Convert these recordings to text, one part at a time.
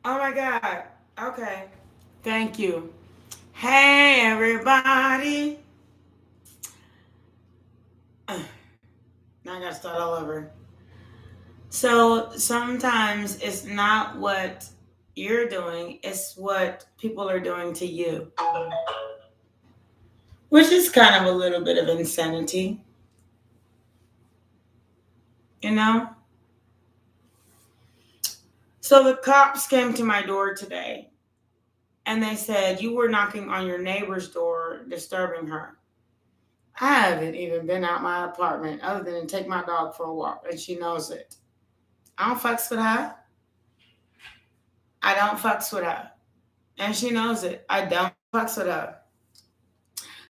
Oh my God. Okay. Thank you. Hey, everybody. Now I gotta start all over. So sometimes it's not what you're doing, it's what people are doing to you, which is kind of a little bit of insanity, you know? So the cops came to my door today and they said, "You were knocking on your neighbor's door, disturbing her." I haven't even been out my apartment other than to take my dog for a walk, and she knows it. I don't fucks with her. I don't fucks with her. And she knows it. I don't fucks with her.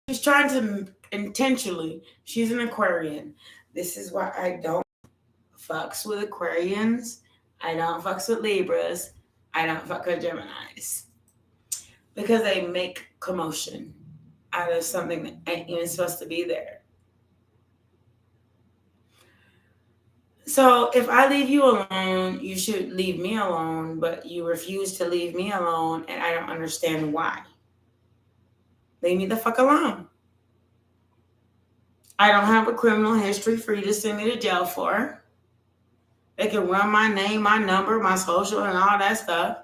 She's trying to intentionally, she's an Aquarian. This is why I don't fucks with Aquarians. I don't fucks with Libras. I don't fuck with Geminis. Because they make commotion out of something that ain't even supposed to be there. So if I leave you alone, you should leave me alone, but you refuse to leave me alone, and I don't understand why. Leave me the fuck alone. I don't have a criminal history for you to send me to jail for. They can run my name, my number, my social, and all that stuff.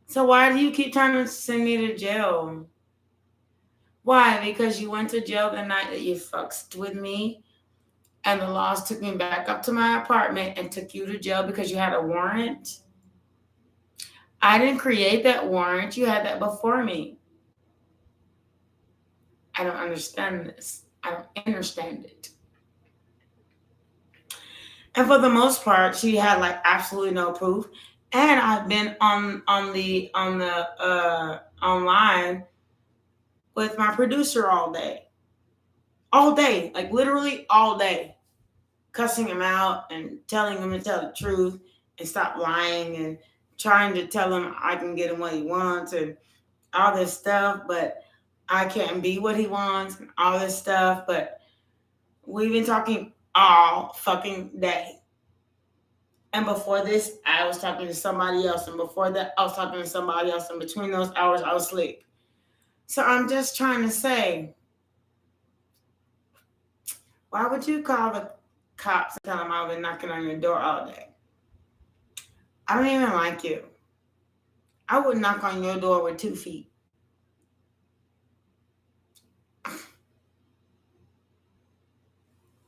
So why do you keep trying to send me to jail? Why? Because you went to jail the night that you fucked with me, and the laws took me back up to my apartment and took you to jail because you had a warrant? I didn't create that warrant. You had that before me. I don't understand this. I don't understand it. And for the most part, she had like absolutely no proof. And I've been on the online with my producer all day, like literally all day, cussing him out and telling him to tell the truth and stop lying and trying to tell him I can get him what he wants and all this stuff, but I can't be what he wants and all this stuff. But we've been talking all fucking day. And before this, I was talking to somebody else. And before that, I was talking to somebody else. And between those hours, I was asleep. So I'm just trying to say, why would you call the cops and tell them I've been knocking on your door all day? I don't even like you. I would knock on your door with 2 feet.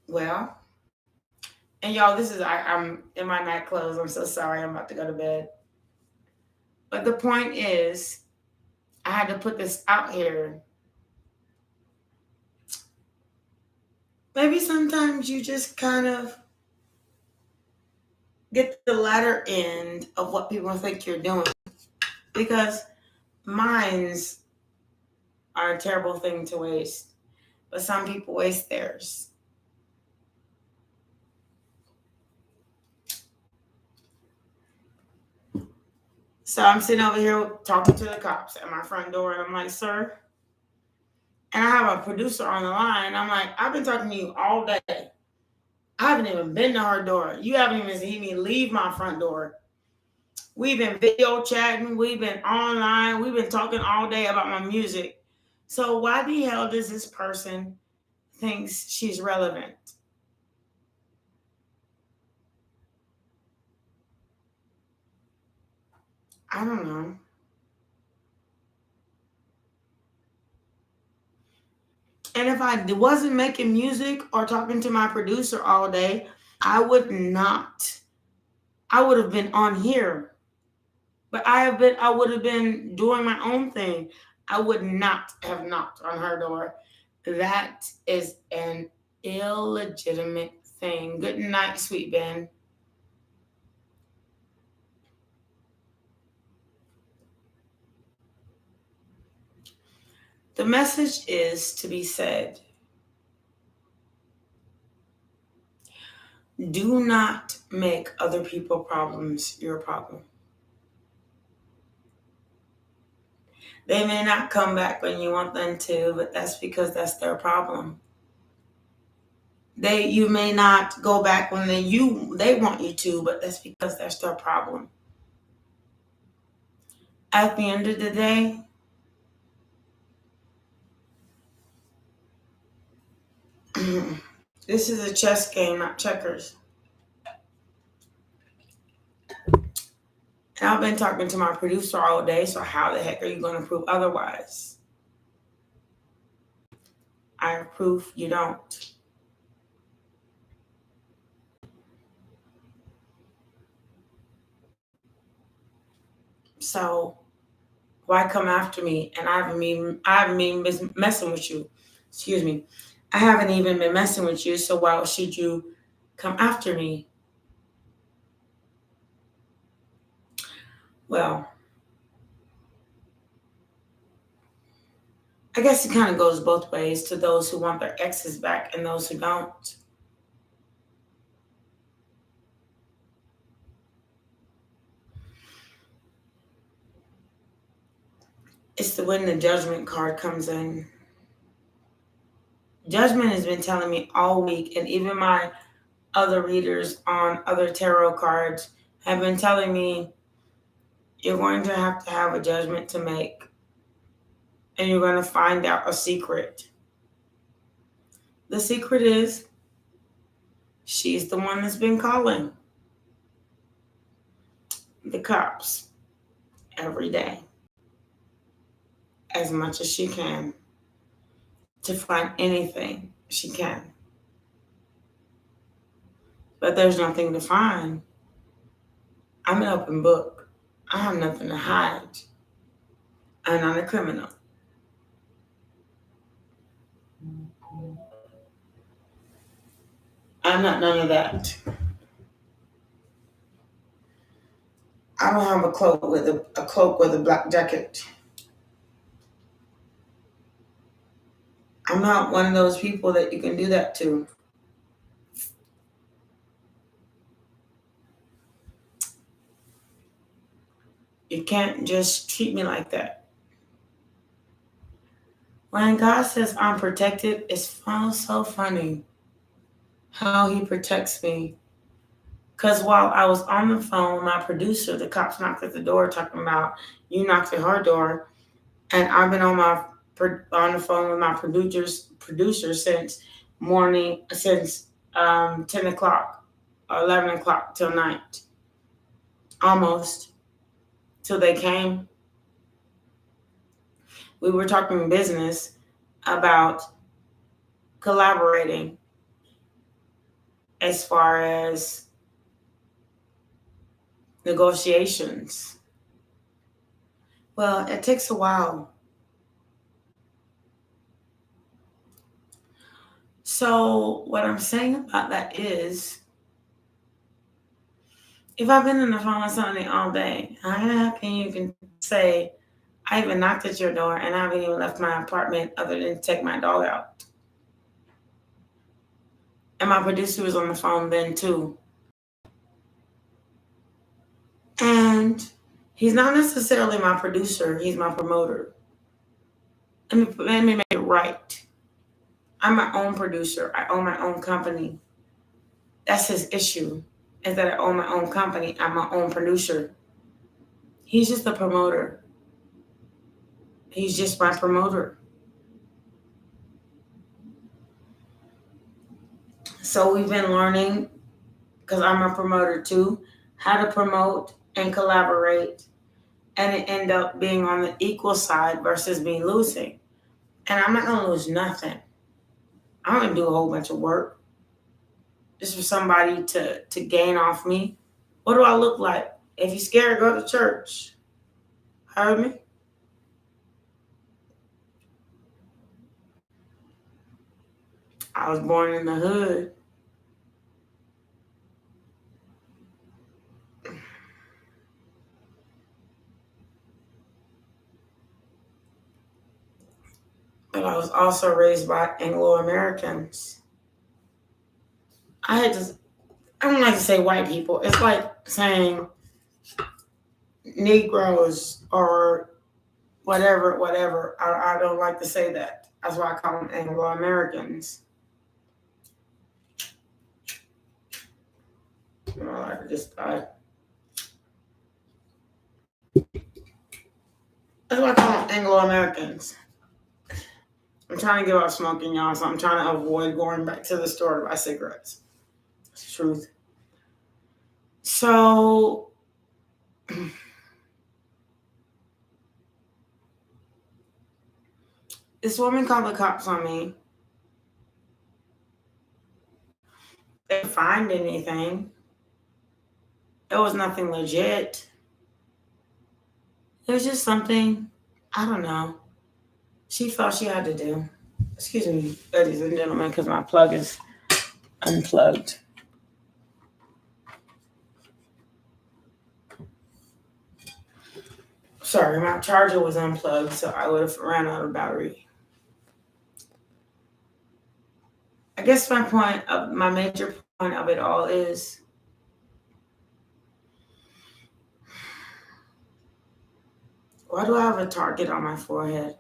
Well, and y'all, I'm in my night clothes. I'm so sorry. I'm about to go to bed. But the point is, I had to put this out here. Maybe sometimes you just kind of get the latter end of what people think you're doing. Because minds are a terrible thing to waste. But some people waste theirs. So I'm sitting over here talking to the cops at my front door, and I'm like, "Sir," and I have a producer on the line. I'm like, "I've been talking to you all day. I haven't even been to her door. You haven't even seen me leave my front door. We've been video chatting. We've been online. We've been talking all day about my music. So why the hell does this person thinks she's relevant?" I don't know. And if I wasn't making music or talking to my producer all day, I would not. I would have been on here. But I would have been doing my own thing. I would not have knocked on her door. That is an illegitimate thing. Good night, sweet Ben. The message is to be said. Do not make other people's problems your problem. They may not come back when you want them to, but that's because that's their problem. You may not go back when they want you to, but that's because that's their problem. At the end of the day, this is a chess game, not checkers. And I've been talking to my producer all day, so how the heck are you going to prove otherwise? I have proof you don't. So why come after me? And I haven't even messing with you. Excuse me. I haven't even been messing with you, so why should you come after me? Well, I guess it kind of goes both ways, to those who want their exes back and those who don't. It's when the judgment card comes in. Judgment has been telling me all week, and even my other readers on other tarot cards have been telling me you're going to have a judgment to make, and you're going to find out a secret. The secret is she's the one that's been calling the cops every day as much as she can to find anything she can. But there's nothing to find. I'm an open book. I have nothing to hide. I'm not a criminal. I'm not none of that. I don't have a cloak with a black jacket. I'm not one of those people that you can do that to. You can't just treat me like that. When God says I'm protected, it's so funny how he protects me. Because while I was on the phone with my producer, the cops knocked at the door talking about you knocked at her door. And I've been on the phone with my producer since 10 o'clock or 11 o'clock till night. Almost till they came. We were talking business about collaborating as far as negotiations. Well, it takes a while. So what I'm saying about that is, if I've been on the phone with somebody all day, how can you say I even knocked at your door and I haven't even left my apartment other than to take my dog out? And my producer was on the phone then too. And he's not necessarily my producer, he's my promoter. Let me make it right. I'm my own producer. I own my own company. That's his issue, is that I own my own company. I'm my own producer. He's just a promoter. He's just my promoter. So we've been learning, because I'm a promoter too, how to promote and collaborate, and it end up being on the equal side versus me losing. And I'm not going to lose nothing. I'm going to do a whole bunch of work just for somebody to gain off me. What do I look like? If you're scared, go to church. Heard me? I was born in the hood. But I was also raised by Anglo-Americans. I don't like to say white people. It's like saying Negroes or whatever. I don't like to say that. That's why I call them Anglo-Americans. I just That's why I call them Anglo-Americans. I'm trying to give up smoking, y'all, so I'm trying to avoid going back to the store to buy cigarettes. It's the truth. So, this woman called the cops on me. They didn't find anything. It was nothing legit. It was just something, I don't know, she felt she had to do. Excuse me, ladies and gentlemen, because my plug is unplugged. Sorry, my charger was unplugged, so I would have ran out of battery. I guess my major point of it all is why do I have a target on my forehead?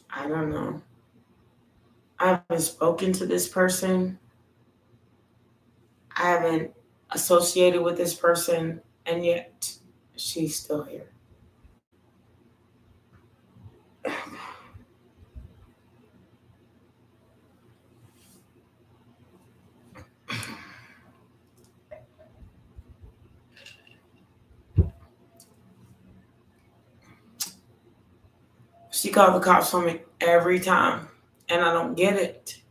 I don't know. I haven't spoken to this person. I haven't associated with this person, and yet she's still here. She called the cops on me every time, and I don't get it.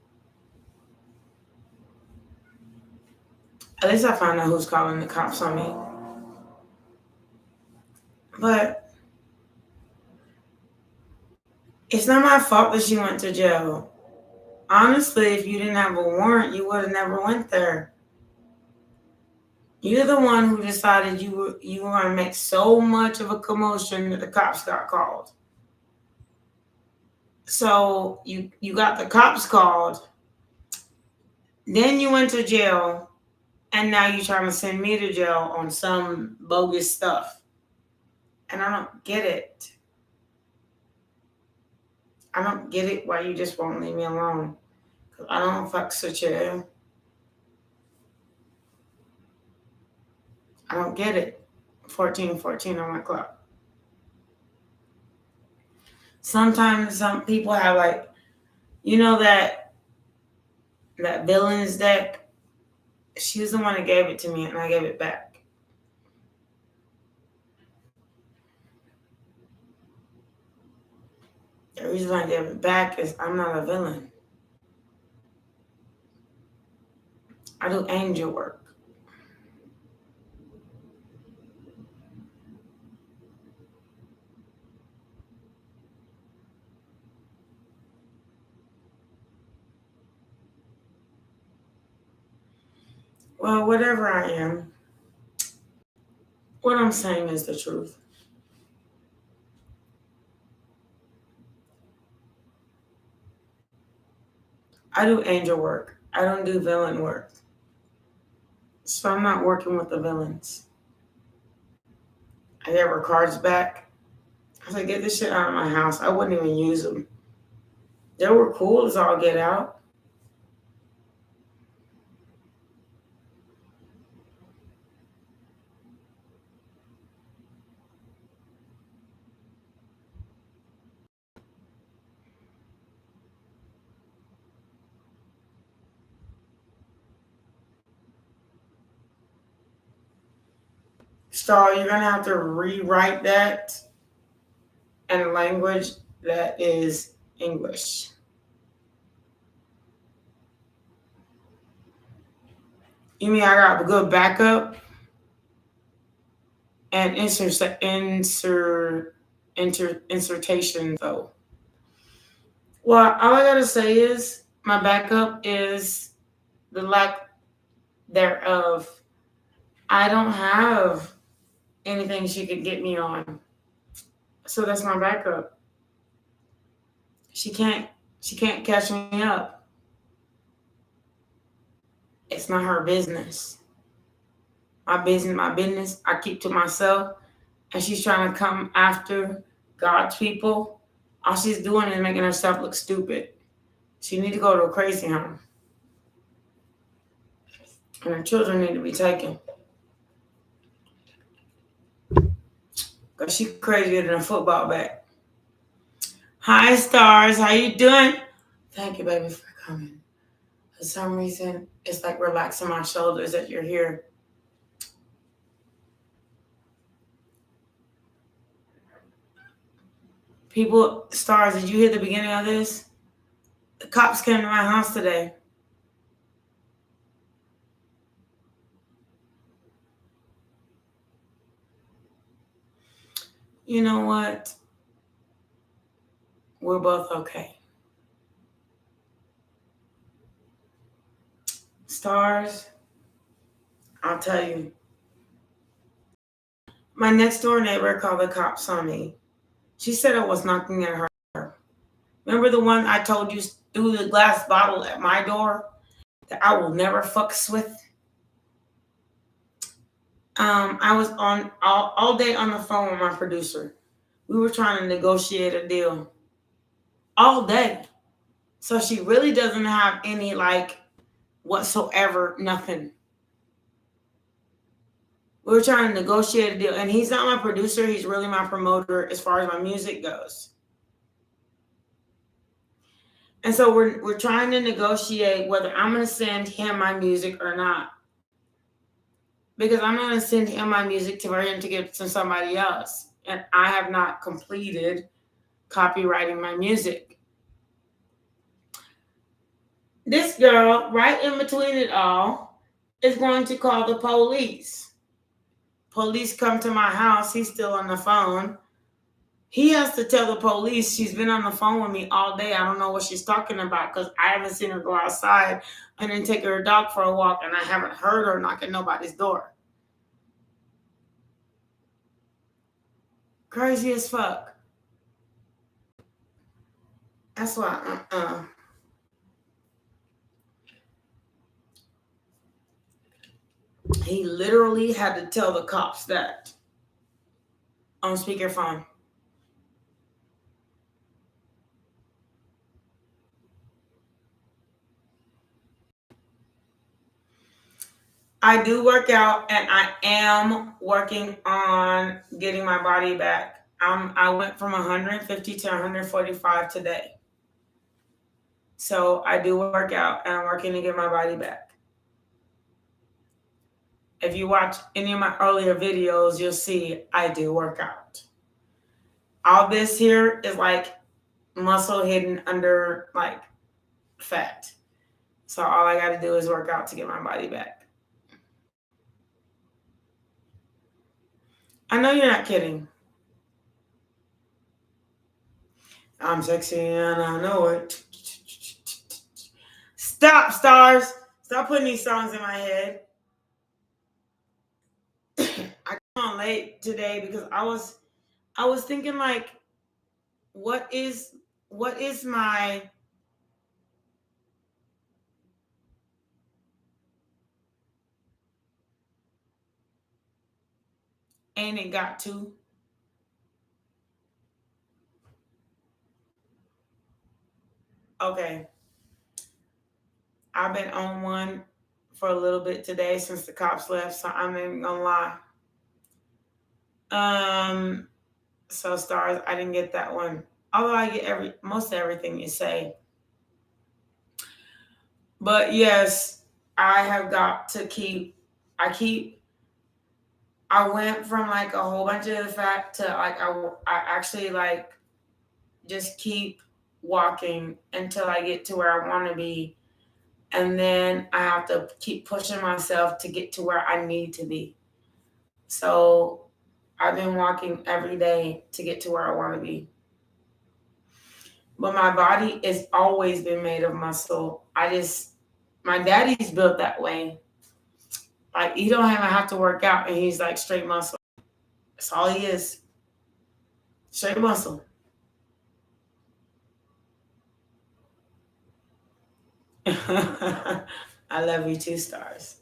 At least I find out who's calling the cops on me. But it's not my fault that she went to jail. Honestly, if you didn't have a warrant, you would have never went there. You're the one who decided you were going to make so much of a commotion that the cops got called. So you got the cops called, then you went to jail, and now you're trying to send me to jail on some bogus stuff. And I don't get it. I don't get it why you just won't leave me alone. Because I don't fuck with you. I don't get it. 14 on my clock. Sometimes some people have like, you know that villains deck? She was the one that gave it to me and I gave it back. The reason I gave it back is I'm not a villain. I do angel work. Well, whatever I am, what I'm saying is the truth. I do angel work. I don't do villain work. So I'm not working with the villains. I gave her cards back. I said, get this shit out of my house. I wouldn't even use them. They were cool as all get out. So you're going to have to rewrite that in a language that is English. You mean I got a good backup and insertion though? Well, all I gotta say is my backup is the lack thereof. I don't have anything she could get me on. So that's my backup. She can't catch me up. It's not her business. My business, I keep to myself. And she's trying to come after God's people. All she's doing is making herself look stupid. She need to go to a crazy home. And her children need to be taken. Because she's crazier than a football bat. Hi, stars. How you doing? Thank you, baby, for coming. For some reason, it's like relaxing my shoulders that you're here. People, stars, did you hear the beginning of this? The cops came to my house today. You know what? We're both okay. Stars, I'll tell you. My next door neighbor called the cops on me. She said I was knocking at her. Remember the one I told you threw the glass bottle at my door that I will never fucks with? I was on all day on the phone with my producer. We were trying to negotiate a deal all day. So she really doesn't have any whatsoever, nothing. We were trying to negotiate a deal, and he's not my producer. He's really my promoter as far as my music goes. And so we're trying to negotiate whether I'm going to send him my music or not. Because I'm going to send him my music for him to give to somebody else. And I have not completed copywriting my music. This girl, right in between it all, is going to call the police. Police come to my house. He's still on the phone. He has to tell the police she's been on the phone with me all day. I don't know what she's talking about because I haven't seen her go outside and then take her dog for a walk, and I haven't heard her knock at nobody's door. Crazy as fuck. That's why, He literally had to tell the cops that on speakerphone. I do work out, and I am working on getting my body back. I went from 150 to 145 today. So I do work out, and I'm working to get my body back. If you watch any of my earlier videos, you'll see I do work out. All this here is like muscle hidden under like fat. So all I got to do is work out to get my body back. I know you're not kidding. I'm sexy and I know it. Stop, stars. Stop putting these songs in my head. I came on late today because I was thinking like, what is my ain't it got to? Okay. I've been on one for a little bit today since the cops left, so I'm not even gonna lie. So stars, I didn't get that one. Although I get most everything you say. But yes, I have got to I went from like a whole bunch of the fact to like I actually like just keep walking until I get to where I want to be. And then I have to keep pushing myself to get to where I need to be. So I've been walking every day to get to where I want to be. But my body has always been made of muscle. My daddy's built that way. Like he don't even have to work out and he's like straight muscle. That's all he is. Straight muscle. I love you too, stars.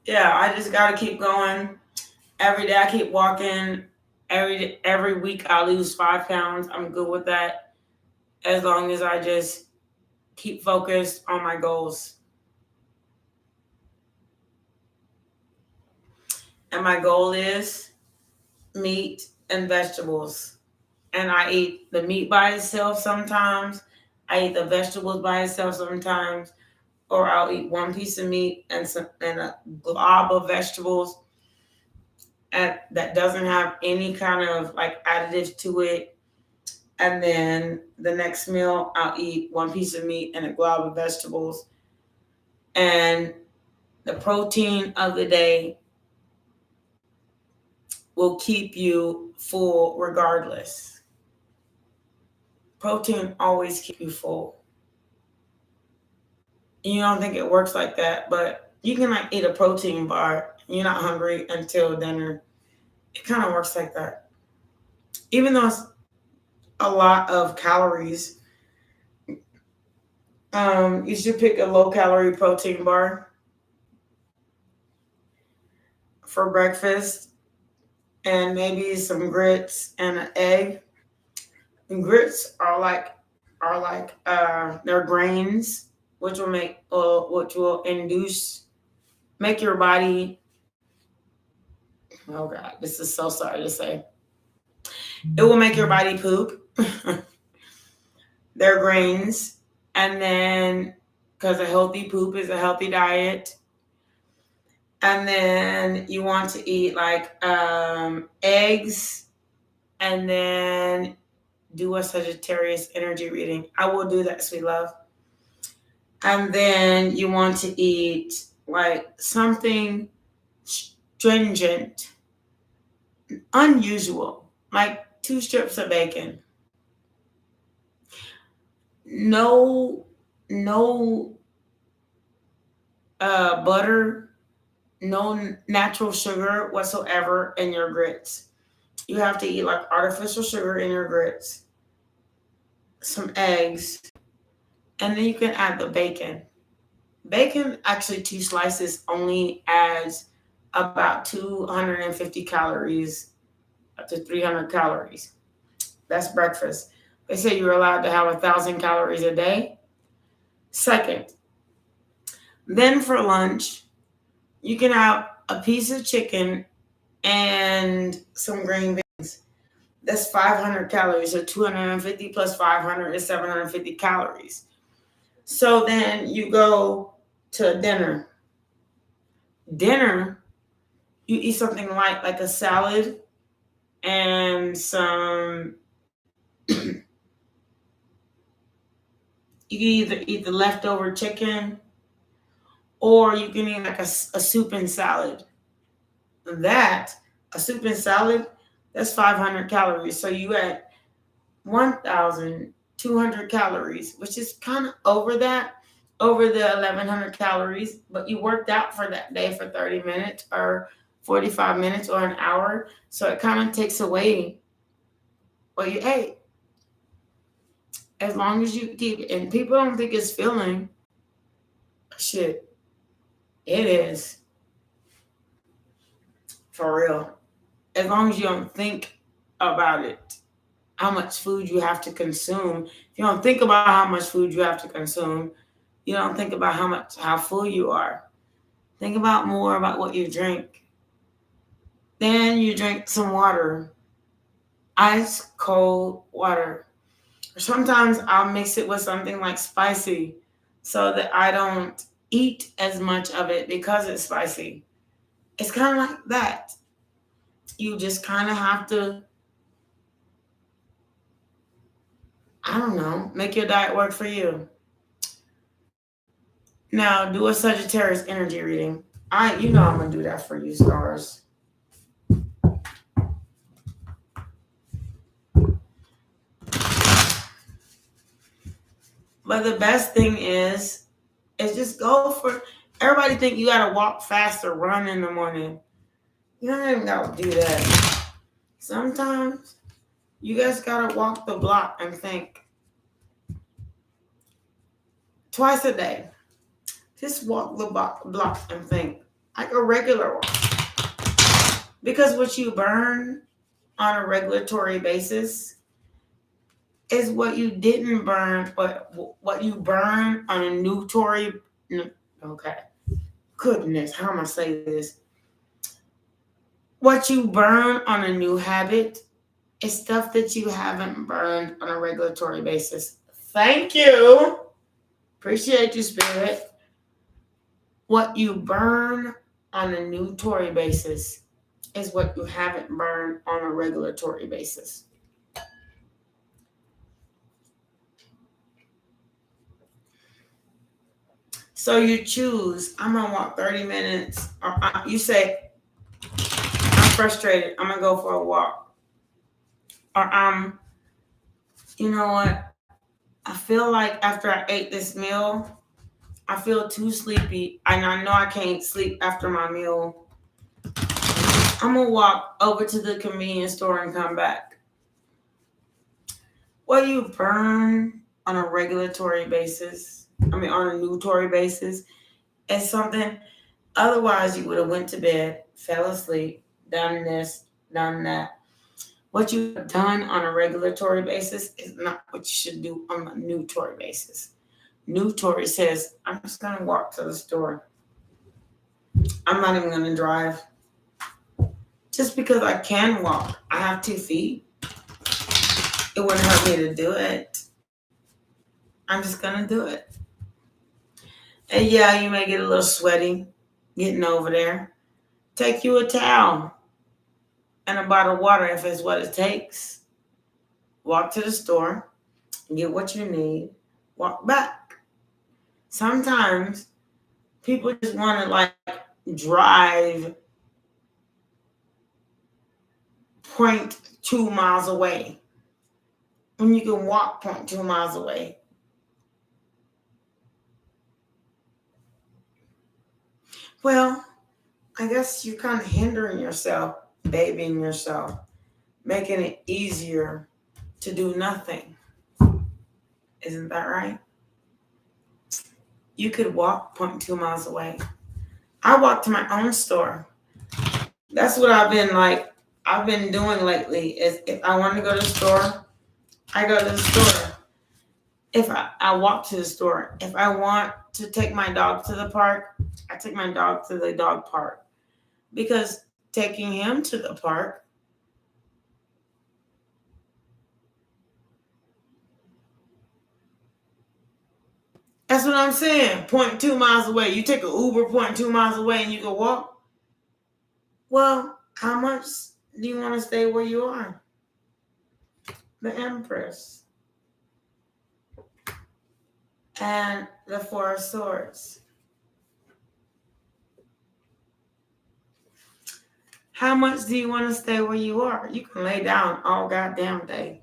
Yeah, I just gotta keep going. Every day I keep walking. Every week I lose 5 pounds. I'm good with that. As long as I just keep focused on my goals. And my goal is meat and vegetables. And I eat the meat by itself sometimes. I eat the vegetables by itself sometimes. Or I'll eat one piece of meat and a glob of vegetables that doesn't have any kind of like additives to it. And then the next meal, I'll eat one piece of meat and a glob of vegetables. And the protein of the day will keep you full regardless. Protein always keeps you full. You don't think it works like that, but you can like eat a protein bar. You're not hungry until dinner. It kind of works like that. Even though it's a lot of calories, you should pick a low-calorie protein bar for breakfast, and maybe some grits and an egg. And grits are like they're grains, which will make your body. Oh God, this is so sorry to say. It will make your body poop. They're grains, and then because a healthy poop is a healthy diet. And then you want to eat like eggs, and then do a Sagittarius energy reading. I will do that, sweet love. And then you want to eat like something stringent, unusual, like 2 strips of bacon. No butter, no natural sugar whatsoever in your grits. You have to eat like artificial sugar in your grits, some eggs, and then you can add the bacon. Bacon, actually 2 slices only adds about 250 calories up to 300 calories. That's breakfast. They say you're allowed to have 1,000 calories a day. Second, then for lunch, you can have a piece of chicken and some green beans. That's 500 calories. So 250 plus 500 is 750 calories. So then you go to dinner. Dinner, you eat something light like a salad and some. You can either eat the leftover chicken, or you can eat like a soup and salad. A soup and salad, that's 500 calories. So you add 1,200 calories, which is kind of over the 1,100 calories, but you worked out for that day for 30 minutes or 45 minutes or an hour. So it kind of takes away what you ate. As long as you keep it, and people don't think it's filling. Shit, it is. For real. As long as you don't think about it, how much food you have to consume. If you don't think about how much food you have to consume, you don't think about how full you are. Think about more about what you drink. Then you drink some water. Ice cold water. Sometimes I'll mix it with something like spicy so that I don't eat as much of it because it's spicy. It's kind of like that. You just kind of have to, I don't know, make your diet work for you. Now, do a Sagittarius energy reading. I'm going to do that for you, stars. But the best thing is just go for, everybody think you got to walk fast or run in the morning. You don't even got to do that. Sometimes you guys got to walk the block and think. Twice a day. Just walk the block and think. Like a regular walk. Because what you burn on a regulatory basis is what you didn't burn, what you burn on a new Tory. Okay. Goodness, how am I saying this? What you burn on a new habit is stuff that you haven't burned on a regulatory basis. Thank you. Appreciate you, Spirit. What you burn on a new Tory basis is what you haven't burned on a regulatory basis. So you choose, I'm going to walk 30 minutes. Or you say, I'm frustrated. I'm going to go for a walk. Or you know what? I feel like after I ate this meal, I feel too sleepy. And I know I can't sleep after my meal. I'm going to walk over to the convenience store and come back. What you burn on a regulatory basis, on a new Tory basis, is something, otherwise you would have went to bed, fell asleep, done this, done that. What you've done on a regulatory basis is not what you should do on a new Tory basis. New Tory says, I'm just going to walk to the store. I'm not even going to drive. Just because I can walk, I have 2 feet. It wouldn't hurt me to do it. I'm just going to do it. And yeah, you may get a little sweaty getting over there. Take you a towel and a bottle of water if it's what it takes. Walk to the store, get what you need, walk back. Sometimes people just want to drive 0.2 miles away when you can walk 0.2 miles away. Well, I guess you're kind of hindering yourself, babying yourself, making it easier to do nothing. Isn't that right? You could walk 0.2 miles away. I walk to my own store. That's what I've been doing lately. Is if I want to go to the store, I go to the store. If I walk to the store. If I want to take my dog to the park, I take my dog to the dog park. Because taking him to the park, that's what I'm saying. 0.2 miles away. You take an Uber 0.2 miles away and you can walk. Well, how much do you want to stay where you are? The Empress. And the 4 of Swords. How much do you want to stay where you are? You can lay down all goddamn day.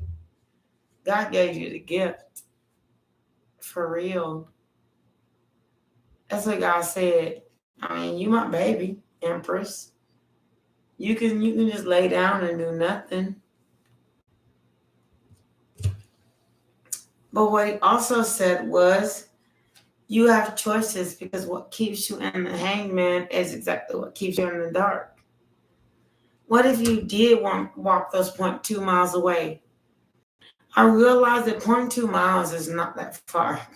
God gave you the gift. For real. That's what God said. I mean, you my baby, Empress. You can just lay down and do nothing. But what he also said was, you have choices, because what keeps you in the hangman is exactly what keeps you in the dark. What if you did walk those 0.2 miles away? I realize that 0.2 miles is not that far.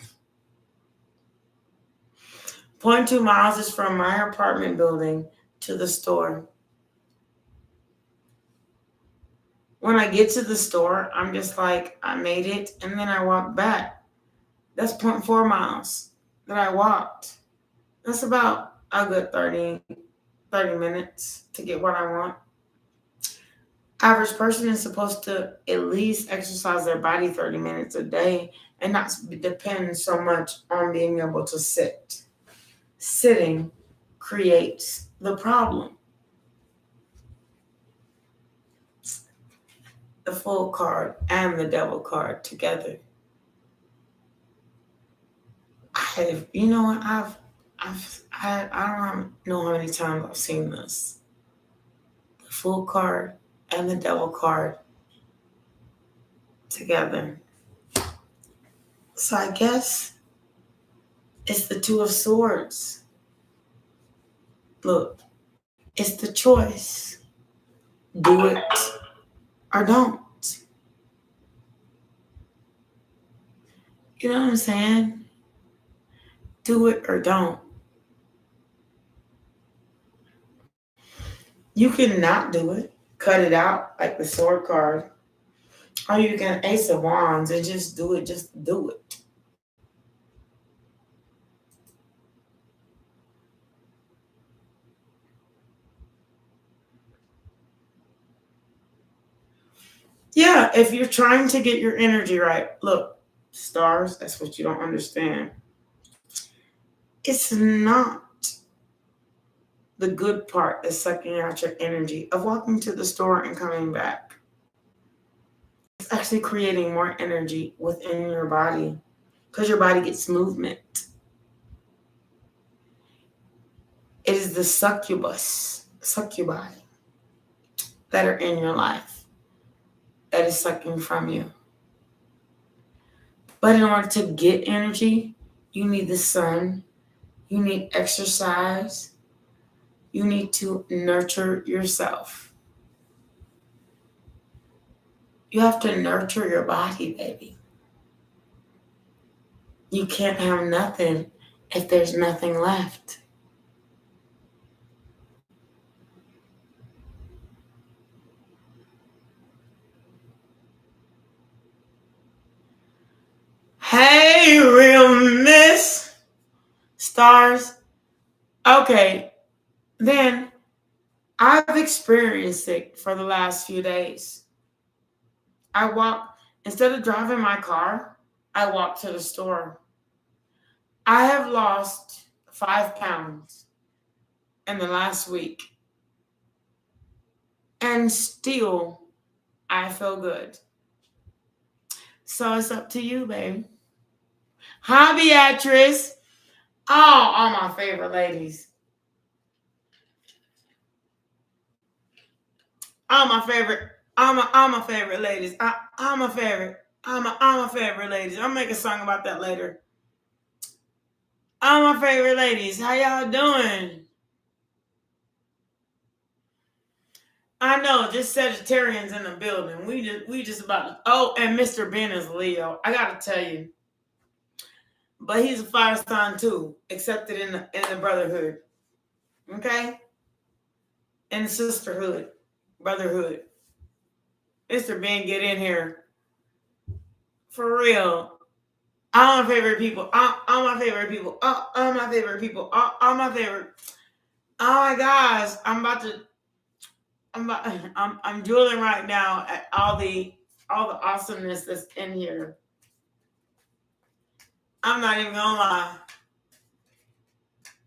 0.2 miles is from my apartment building to the store. When I get to the store, I'm just like, I made it, and then I walk back. That's 0.4 miles that I walked. That's about a good 30 minutes to get what I want. Average person is supposed to at least exercise their body 30 minutes a day and not depend so much on being able to sit. Sitting creates the problem. The Fool card and the Devil card together. I don't know how many times I've seen this. The Fool card and the Devil card together. So I guess it's the 2 of Swords. Look, it's the choice. Do it or don't. You know what I'm saying? Do it or don't. You can not do it. Cut it out like the sword card. Or you can Ace of Wands and just do it. Just do it. Yeah, if you're trying to get your energy right, look, stars, that's what you don't understand. It's not the good part that's sucking out your energy of walking to the store and coming back. It's actually creating more energy within your body because your body gets movement. It is the succubi that are in your life that is sucking from you. But in order to get energy, you need the sun, you need exercise, you need to nurture yourself. You have to nurture your body, baby. You can't have nothing if there's nothing left. Hey, real miss. Stars. Okay, then I've experienced it for the last few days. I walk, instead of driving my car, I walk to the store. I have lost 5 pounds in the last week. And still, I feel good. So it's up to you, baby. Hi, Beatrice. Oh, all my favorite ladies. All my favorite. All my favorite ladies. I'm a favorite. I'm a favorite ladies. I'll make a song about that later. All my favorite ladies. How y'all doing? I know, just Sagittarians in the building. We just about to. Oh, and Mr. Ben is Leo. I gotta tell you, but he's a fire sign too, accepted in the brotherhood. Okay, in the sisterhood, brotherhood. Mr. Ben, get in here for real. All my favorite people. All my favorite people. All my favorite people. All my favorite. Oh my gosh, I'm drooling right now at all the awesomeness that's in here. I'm not even gonna lie.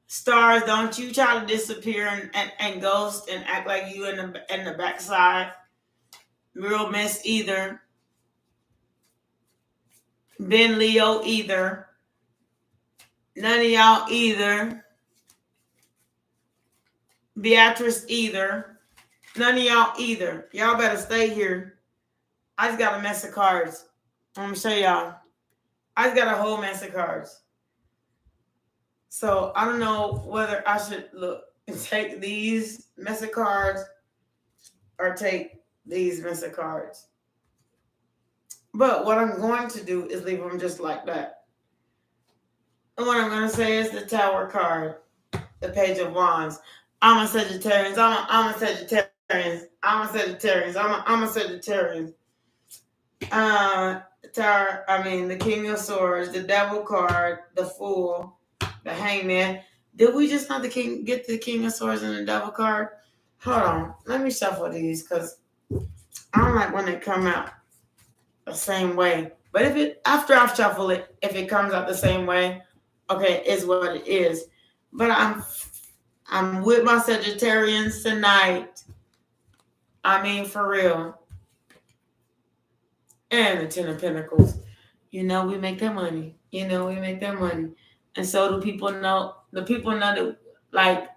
Stars, don't you try to disappear and ghost and act like you in the backside. Real miss either. Ben Leo either. None of y'all either. Beatrice either. None of y'all either. Y'all better stay here. I just got a mess of cards. I'm gonna show y'all. I just got a whole mess of cards. So I don't know whether I should take these mess of cards or take these mess of cards. But what I'm going to do is leave them just like that. And what I'm going to say is the Tower card, the Page of Wands. I'm a Sagittarius. I'm a Sagittarius. I'm a Sagittarius. I'm a Sagittarius. Tower. I mean, the King of Swords, the Devil card, the Fool, the Hangman. Did we just not get the King of Swords and the Devil card? Hold on. Let me shuffle these because I don't like when they come out the same way. But after I shuffle it, if it comes out the same way, okay, it is what it is. But I'm with my Sagittarians tonight. I mean, for real. And the Ten of Pentacles. You know we make that money. You know we make that money. And so do people know. The people know that, like,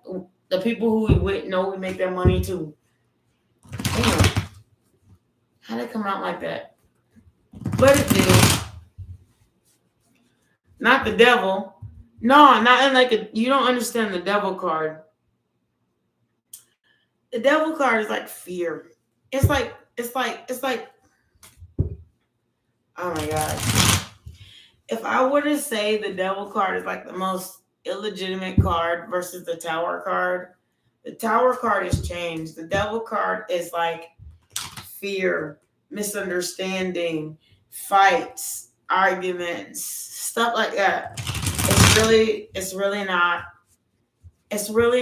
the people who we with know we make that money too. Damn. How'd it come out like that? But it did. Not the devil. No, not in like you don't understand the devil card. The devil card is like fear. It's like, oh my God. If I were to say the devil card is like the most illegitimate card versus the tower card, the tower card has changed. The devil card is like fear, misunderstanding, fights, arguments, stuff like that. It's really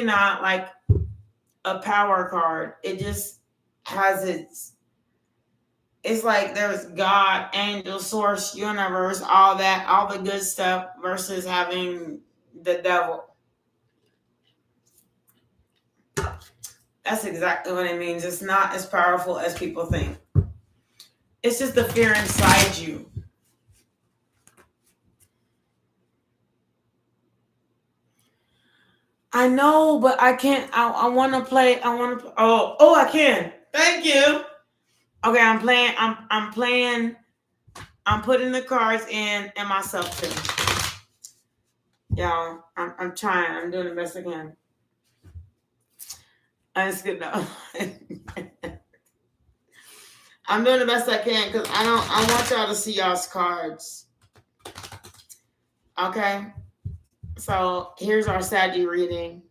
not like a power card. It just has it's like there's God, angel, source, universe, all that, all the good stuff versus having the devil. That's exactly what it means. It's not as powerful as people think. It's just the fear inside you. I know, but I can't. I want to play. Oh, I can. Thank you. Okay, I'm playing. I'm playing. I'm putting the cards in and myself too. Y'all, I'm trying. I'm doing the best I can. I'm just kidding. I'm doing the best I can because I want y'all to see y'all's cards. Okay. So here's our Saggy reading.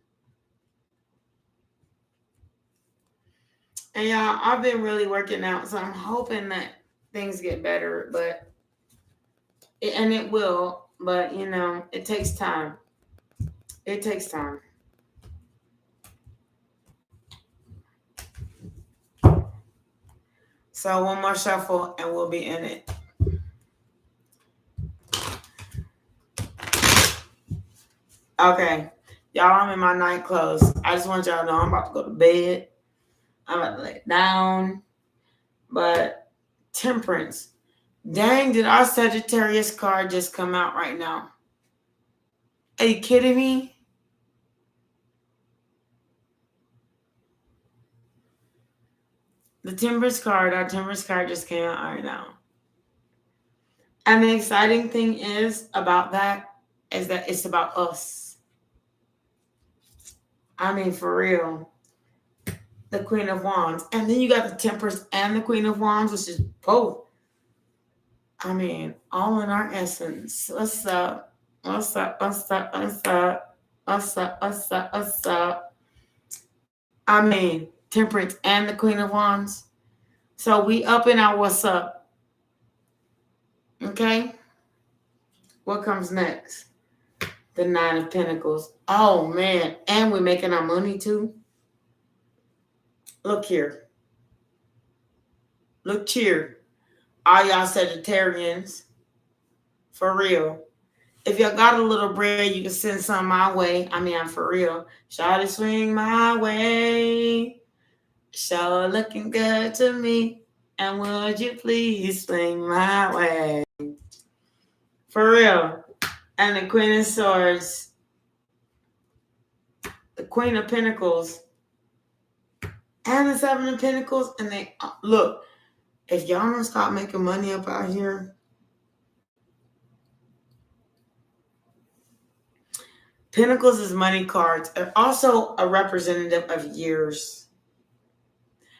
And y'all, I've been really working out, so I'm hoping that things get better, and it will, but you know, it takes time. It takes time. So one more shuffle and we'll be in it. Okay. Y'all, I'm in my night clothes. I just want y'all to know I'm about to go to bed. I'm about to lay down. But Temperance. Dang, did our Sagittarius card just come out right now? Are you kidding me? Our Temperance card just came out right now. And the exciting thing is about that is that it's about us. I mean, for real. The Queen of Wands. And then you got the Temperance and the Queen of Wands, which is both. I mean, all in our essence. What's up? What's up? What's up? What's up? What's up? What's up? What's up? I mean, Temperance and the Queen of Wands. So we up in our what's up. Okay? What comes next? The Nine of Pentacles. Oh, man. And we're making our money, too. Look here. Look here. All y'all Sagittarians. For real. If y'all got a little bread, you can send some my way. I mean, I'm for real. Shawty swing my way. Sure looking good to me. And would you please swing my way? For real. And the Queen of Swords. The Queen of Pentacles. And the Seven of Pentacles. And they, look, if y'all don't stop making money up out here, Pentacles is money cards. They're also a representative of years.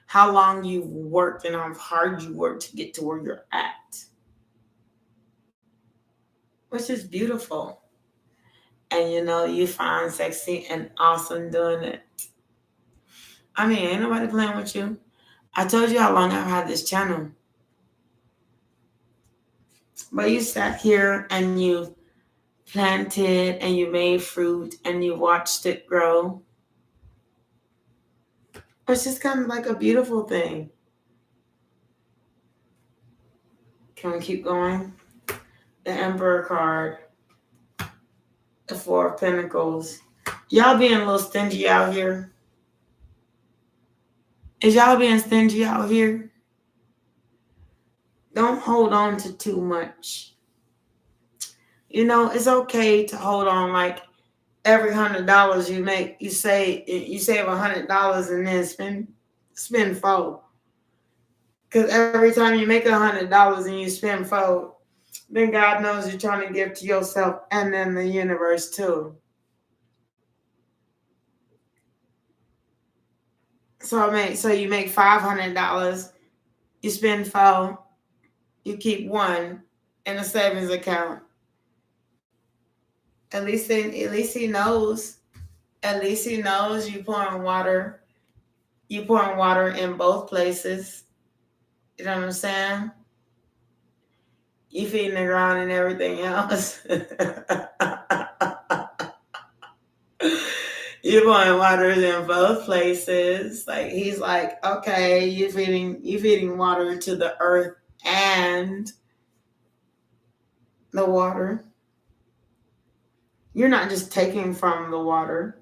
How long you've worked and how hard you worked to get to where you're at. Which is beautiful. And you know, you find sexy and awesome doing it. I mean, ain't nobody playing with you. I told you how long I've had this channel. But you sat here and you planted and you made fruit and you watched it grow. It's just kind of like a beautiful thing. Can we keep going? The Emperor card. The Four of Pentacles. Y'all being a little stingy out here. Is y'all being stingy out here? Don't hold on to too much. You know, it's okay to hold on. Like every $100 you make, you save $100 and then spend $4. Because every time you make $100 and you spend $4, then God knows you're trying to give to yourself and then the universe too. So you make $500, you spend $4, you keep $1 in a savings account. At least he knows. At least he knows you pouring water. You pouring water in both places. You know what I'm saying? You feeding the ground and everything else. You're pouring water in both places. Like he's like, okay, you're feeding water to the earth and the water. You're not just taking from the water.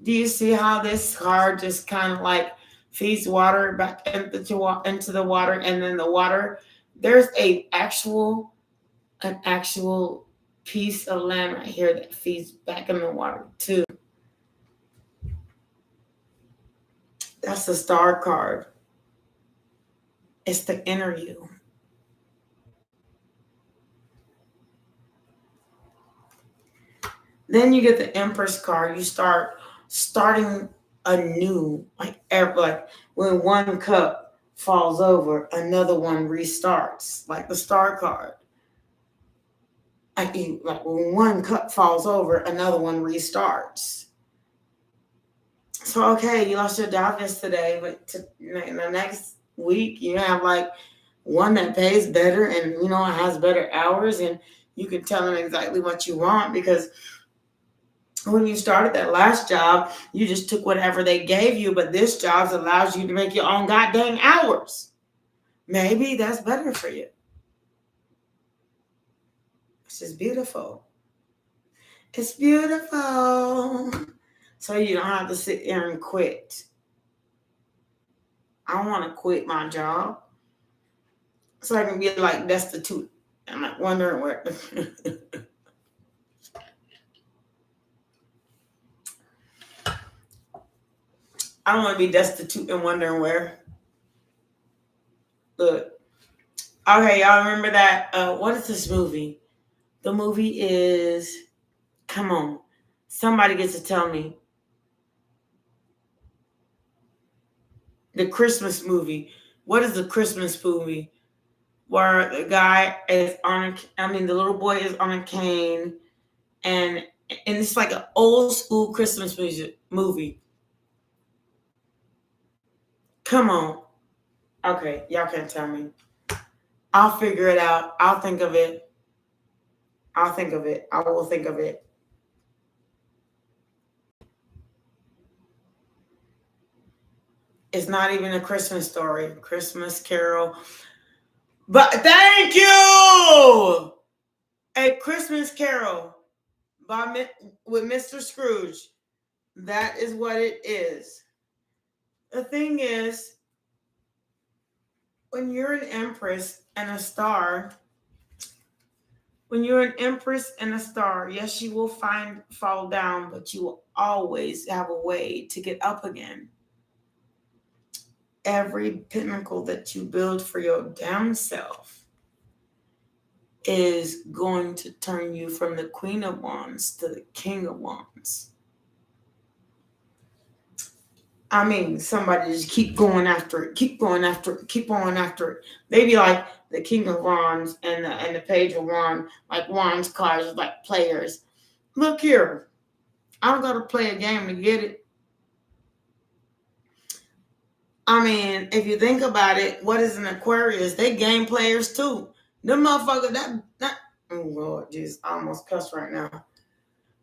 Do you see how this card just kind of like feeds water back into the water, and then the water, there's an actual piece of land right here that feeds back in the water too. That's the star card. It's the inner you. Then you get the Empress card. You starting anew, like when one cup falls over, another one restarts, like the star card. Like when one cup falls over, another one restarts. So okay, you lost your job yesterday, but in the next week you have like one that pays better and has better hours, and you can tell them exactly what you want, because when you started that last job, you just took whatever they gave you, but this job allows you to make your own goddamn hours. Maybe that's better for you. It's just beautiful. It's beautiful. So you don't have to sit there and quit. I want to quit my job so I can be like destitute. I'm like wondering where. I don't want to be destitute and wondering where. Look. Okay, y'all remember that? What is this movie? The movie is, come on, somebody gets to tell me. The Christmas movie. What is the Christmas movie? Where the guy is the little boy is on a cane, and it's like an old school Christmas movie. Come on. Okay, y'all can't tell me. I'll figure it out. I'll think of it. I will think of it. It's not even a Christmas story. Christmas Carol. But thank you! A Christmas Carol with Mr. Scrooge. That is what it is. The thing is, when you're an empress and a star, yes, you will fall down, but you will always have a way to get up again. Every pinnacle that you build for your damn self is going to turn you from the Queen of Wands to the King of Wands. I mean, somebody just keep going after it. They be like the King of Wands and the Page of Wands, like Wands cards, like players. Look here, I don't got to play a game to get it. I mean, if you think about it, what is an Aquarius? They game players too. Them motherfuckers, oh Lord, jeez, I almost cussed right now.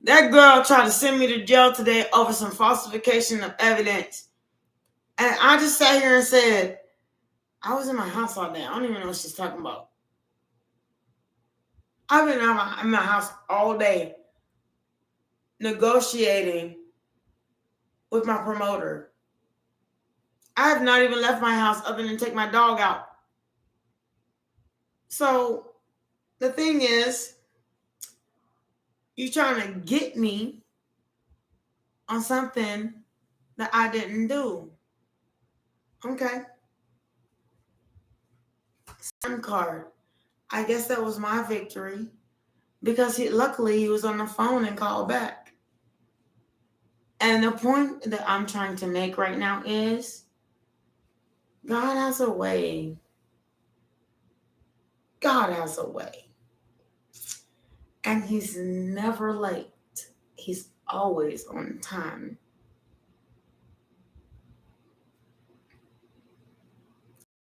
That girl tried to send me to jail today over some falsification of evidence. And I just sat here and said, I was in my house all day. I don't even know what she's talking about. I've been in my house all day negotiating with my promoter. I have not even left my house other than take my dog out. So the thing is, you're trying to get me on something that I didn't do. Okay. Sun card. I guess that was my victory, because luckily he was on the phone and called back. And the point that I'm trying to make right now is God has a way. God has a way. And he's never late. He's always on time.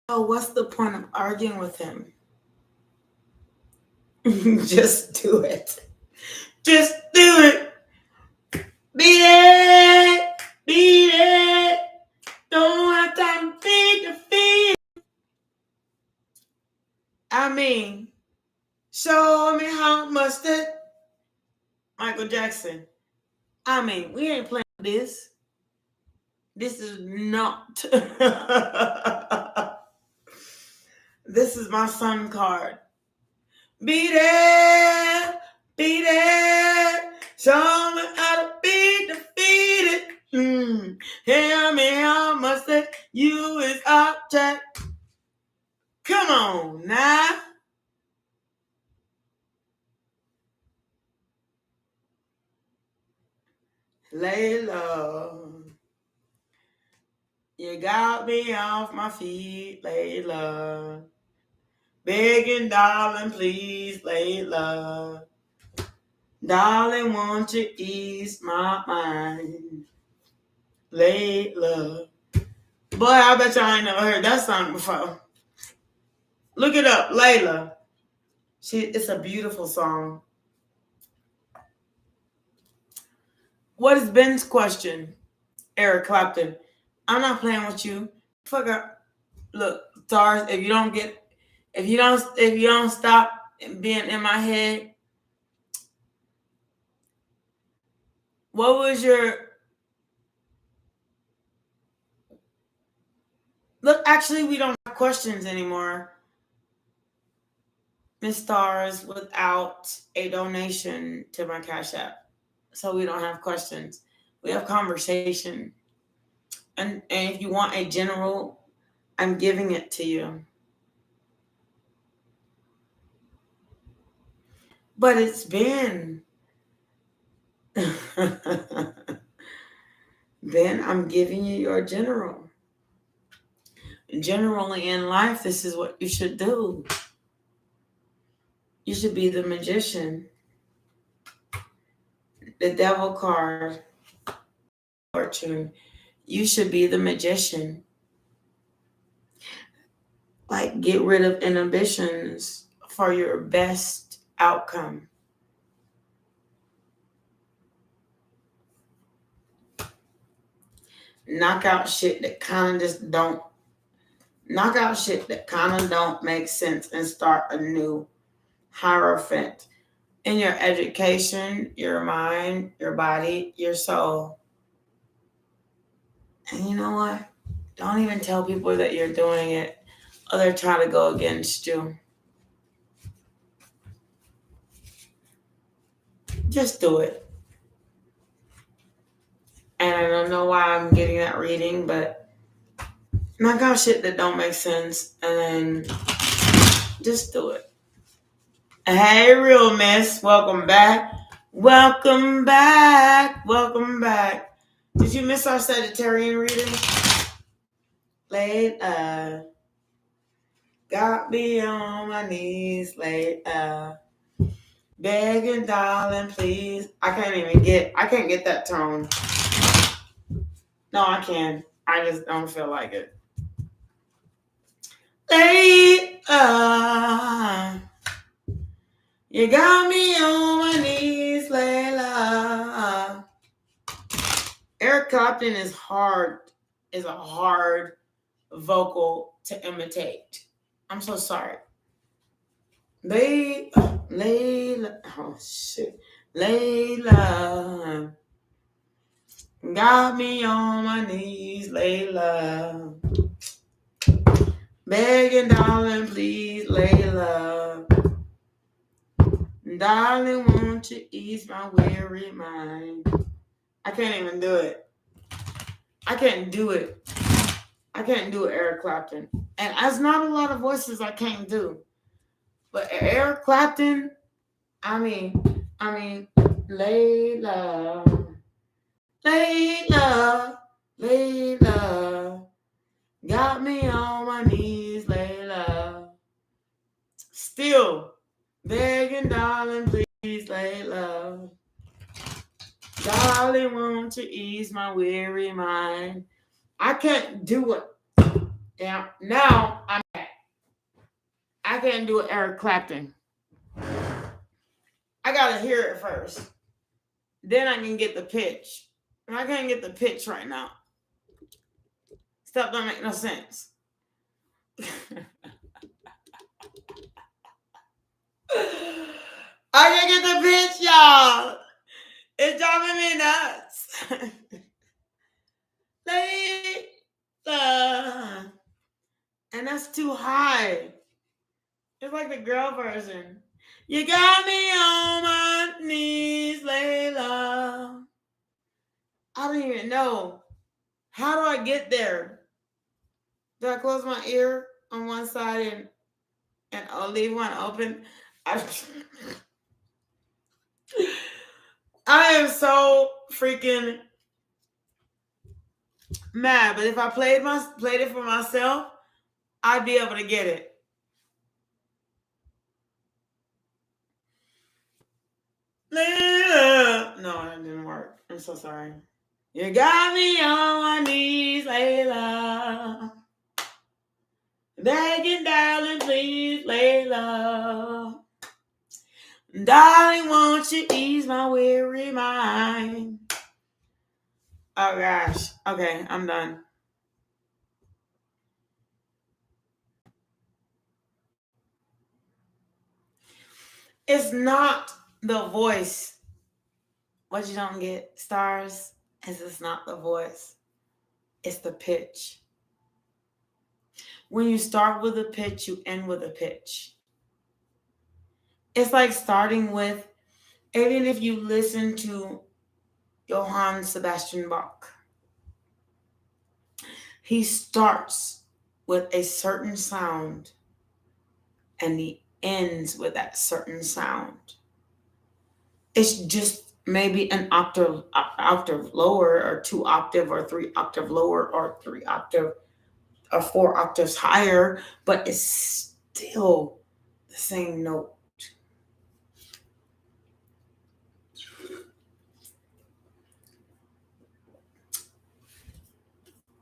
So what's the point of arguing with him? Just do it. Just do it. Beat it. Beat it. Don't have time to feed the feed. I mean, show me how much that Michael Jackson. I mean, we ain't playing this. This is not. This is my sun card. Beat it. Beat it. Show me how to be defeated. Tell me how much that you is object. Come on now. Lay low. You got me off my feet, Layla. Begging, darling, please, Layla. Darling, won't you ease my mind, Layla. Boy, I bet y'all ain't never heard that song before. Look it up, Layla. It's a beautiful song. What is Ben's question? Eric Clapton. I'm not playing with you. Fuck up. Look, Taurus, if you don't stop being in my head, what was your look? Actually, we don't have questions anymore, Miss Stars, without a donation to my Cash App. So we don't have questions. We have conversation. And if you want a general, I'm giving it to you. But it's been. Ben, I'm giving you your general. Generally in life, this is what you should do. You should be the magician. The devil card. Fortune. You should be the magician. Like, get rid of inhibitions for your best outcome. Knock out shit that kind of don't make sense and start a new hierophant in your education, your mind, your body, your soul. And you know what? Don't even tell people that you're doing it, or they're trying to go against you. Just do it. And I don't know why I'm getting that reading, but knock out shit that don't make sense and then just do it. Hey, real miss. Welcome back. Welcome back. Welcome back. Did you miss our Sagittarian reading? Late, got me on my knees, late, begging, darling, please. I can't get that tone. No, I can. I just don't feel like it. Late, you got me on my knees, Layla. Eric Clapton is a hard vocal to imitate. I'm so sorry. Layla, oh shit. Layla, got me on my knees, Layla. Begging, darling, please, Layla. Darling, won't you ease my weary mind? I can't even do it. I can't do it, Eric Clapton. And there's not a lot of voices I can't do. But Eric Clapton, I mean, Layla, got me on my knees, Layla. Still begging, darling, please. Please lay low. Darling, won't you ease my weary mind? I can't do it. Yeah, now I'm back. I can't do it, Eric Clapton. I gotta hear it first. Then I can get the pitch. And I can't get the pitch right now. Stuff don't make no sense. I can't get the pitch, y'all. It's driving me nuts. And that's too high. It's like the girl version. You got me on my knees, Layla. I don't even know. How do I get there? Do I close my ear on one side and I'll leave one open? I am so freaking mad. But if I played it for myself, I'd be able to get it. Layla. No, it didn't work. I'm so sorry. You got me on my knees, Layla. Begging, darling, please, Layla. Darling, won't you ease my weary mind? Oh gosh. Okay, I'm done. It's not the voice. What you don't get, stars, is it's not the voice. It's the pitch. When you start with a pitch, you end with a pitch. It's like starting with, even if you listen to Johann Sebastian Bach, he starts with a certain sound and he ends with that certain sound. It's just maybe an octave lower, or 2 octave, or 3 octave lower, or 3 octave or 4 octaves higher, but it's still the same note.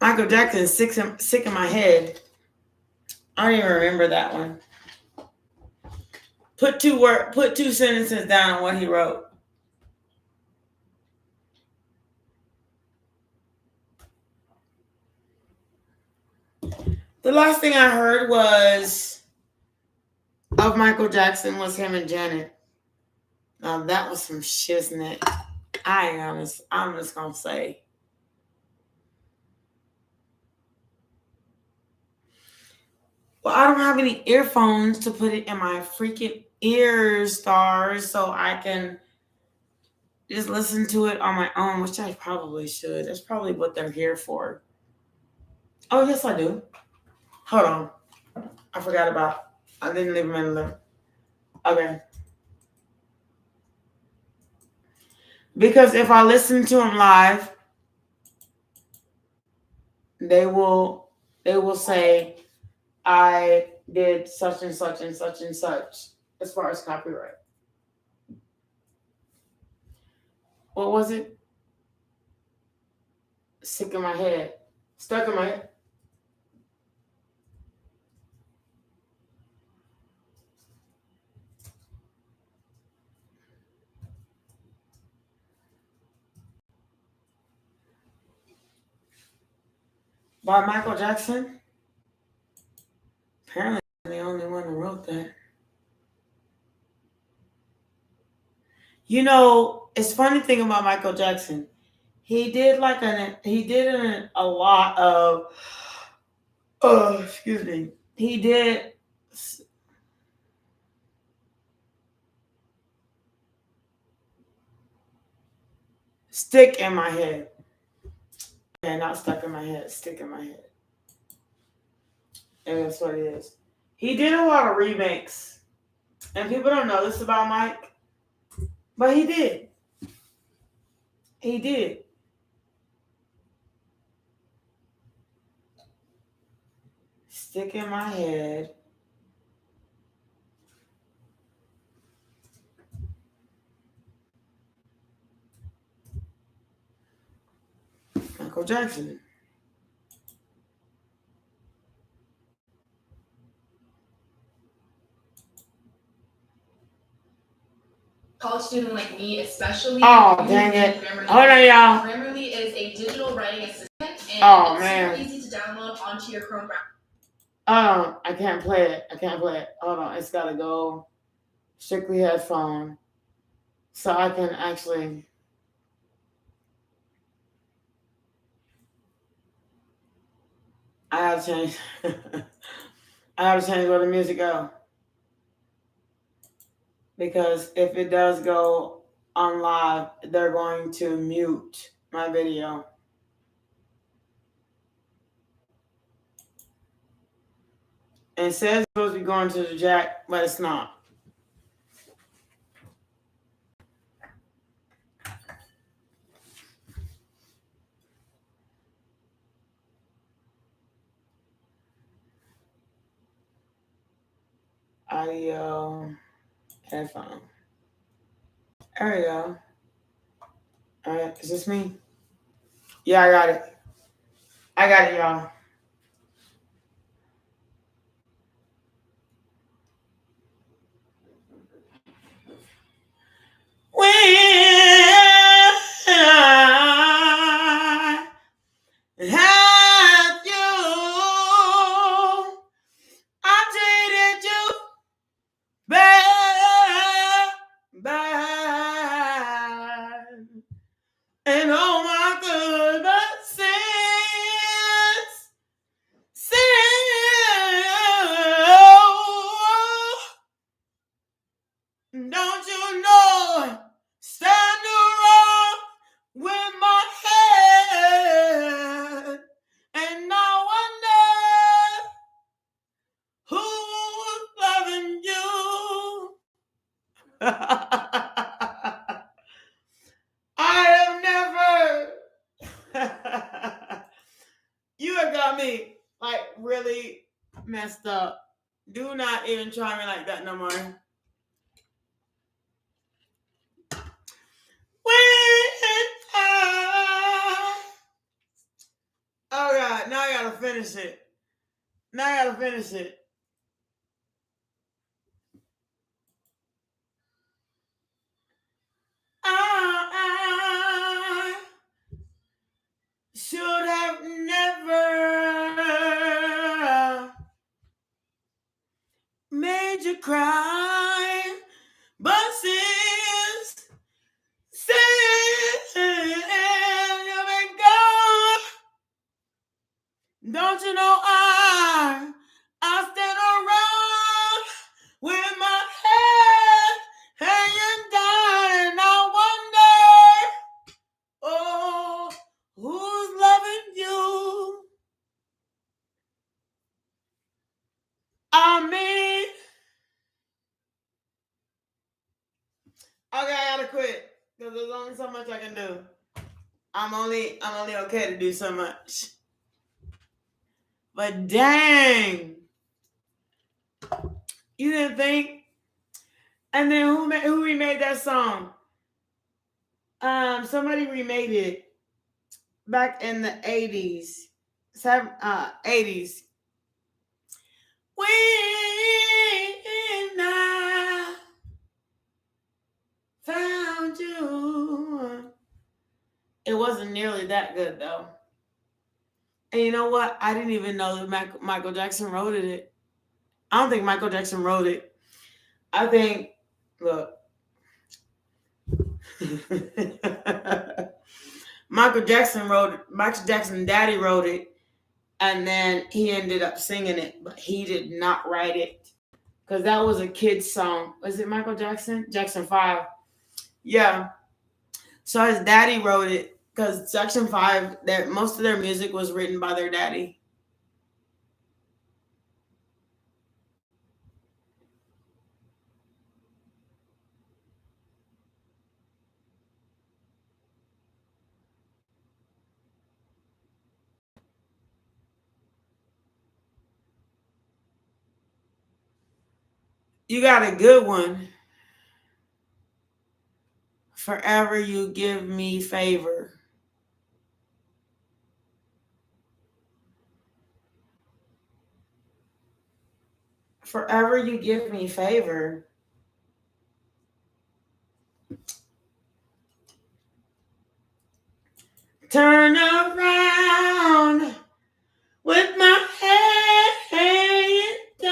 Michael Jackson is sick in my head. I don't even remember that one. Put two sentences down on what he wrote. The last thing I heard was of Michael Jackson was him and Janet. Now that was some shiznit. I'm just gonna say. Well, I don't have any earphones to put it in my freaking ears, stars, so I can just listen to it on my own, which I probably should. That's probably what they're here for. Oh, yes, I do. Hold on. I didn't leave them in the. Okay. Because if I listen to them live, they will say I did such and such and such and such as far as copyright. What was it? Sick in my head. Stuck in my head. By Michael Jackson? Apparently I'm the only one who wrote that. You know, it's funny thing about Michael Jackson. He did a lot of excuse me. He did stick in my head. And not stuck in my head, stick in my head. And that's what it is. He did a lot of remakes. And people don't know this about Mike. But he did. He did. Stick in my head. Michael Jackson. College student like me, especially. Oh, dang it. Hold on, y'all. Grammarly is a digital writing assistant, and it's man. super easy to download onto your Chrome browser. I can't play it. Hold on. It's got to go strictly headphone. So I can actually. I have to change. I have to change where the music go. Because if it does go on live, they're going to mute my video. And it says it's supposed to be going to the jack, but it's not. Audio headphone. There we go. All right, is this me? Yeah, I got it. I got it, y'all. When I had you, I treated you bad. And oh my goodness, since don't you know, stand around with my head, and I wonder who's loving you. I have never. You have got me like really messed up. Do not even try me like that no more. Oh God, now I gotta finish it. I should have never made you cry, but since you've been gone, don't you know I stand around with my head hanging down, and I wonder, oh, who's loving you? I mean, okay, I gotta quit because there's only so much I can do. I'm only okay to do so much. But dang, you didn't think? And then who remade that song? Somebody remade it back in the 80s. 80s. When I found you. It wasn't nearly that good though. And you know what? I didn't even know that Michael Jackson wrote it. I don't think Michael Jackson wrote it. I think, look. Michael Jackson daddy wrote it, and then he ended up singing it, but he did not write it. Because that was a kid's song. Was it Michael Jackson? Jackson 5. Yeah. So his daddy wrote it, because Jackson 5, most of their music was written by their daddy. You got a good one. Forever you give me favor. Forever you give me favor. Turn around with my head down,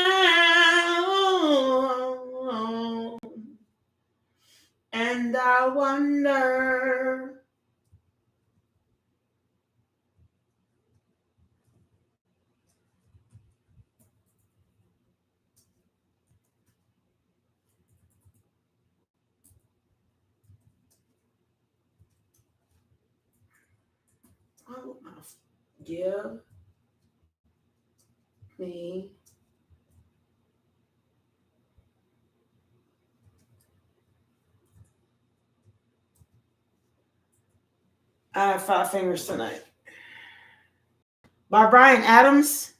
and I wonder. What would my give me I have 5 fingers tonight. By Bryan Adams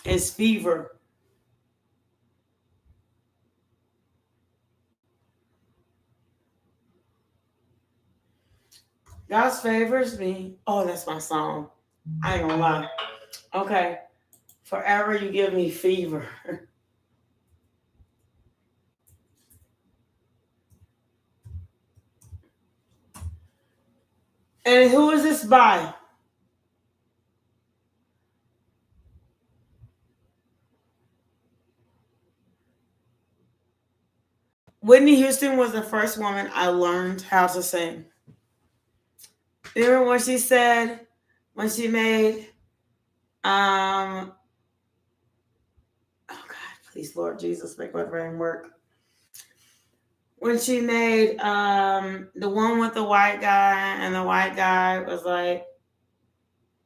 is fever. God's favors me. Oh, that's my song. I ain't gonna lie. Okay. Forever you give me fever. And who is this by? Whitney Houston was the first woman I learned how to sing. Remember what she said when she made oh God, please Lord Jesus, make my brain work. When she made the one with the white guy, and the white guy was like,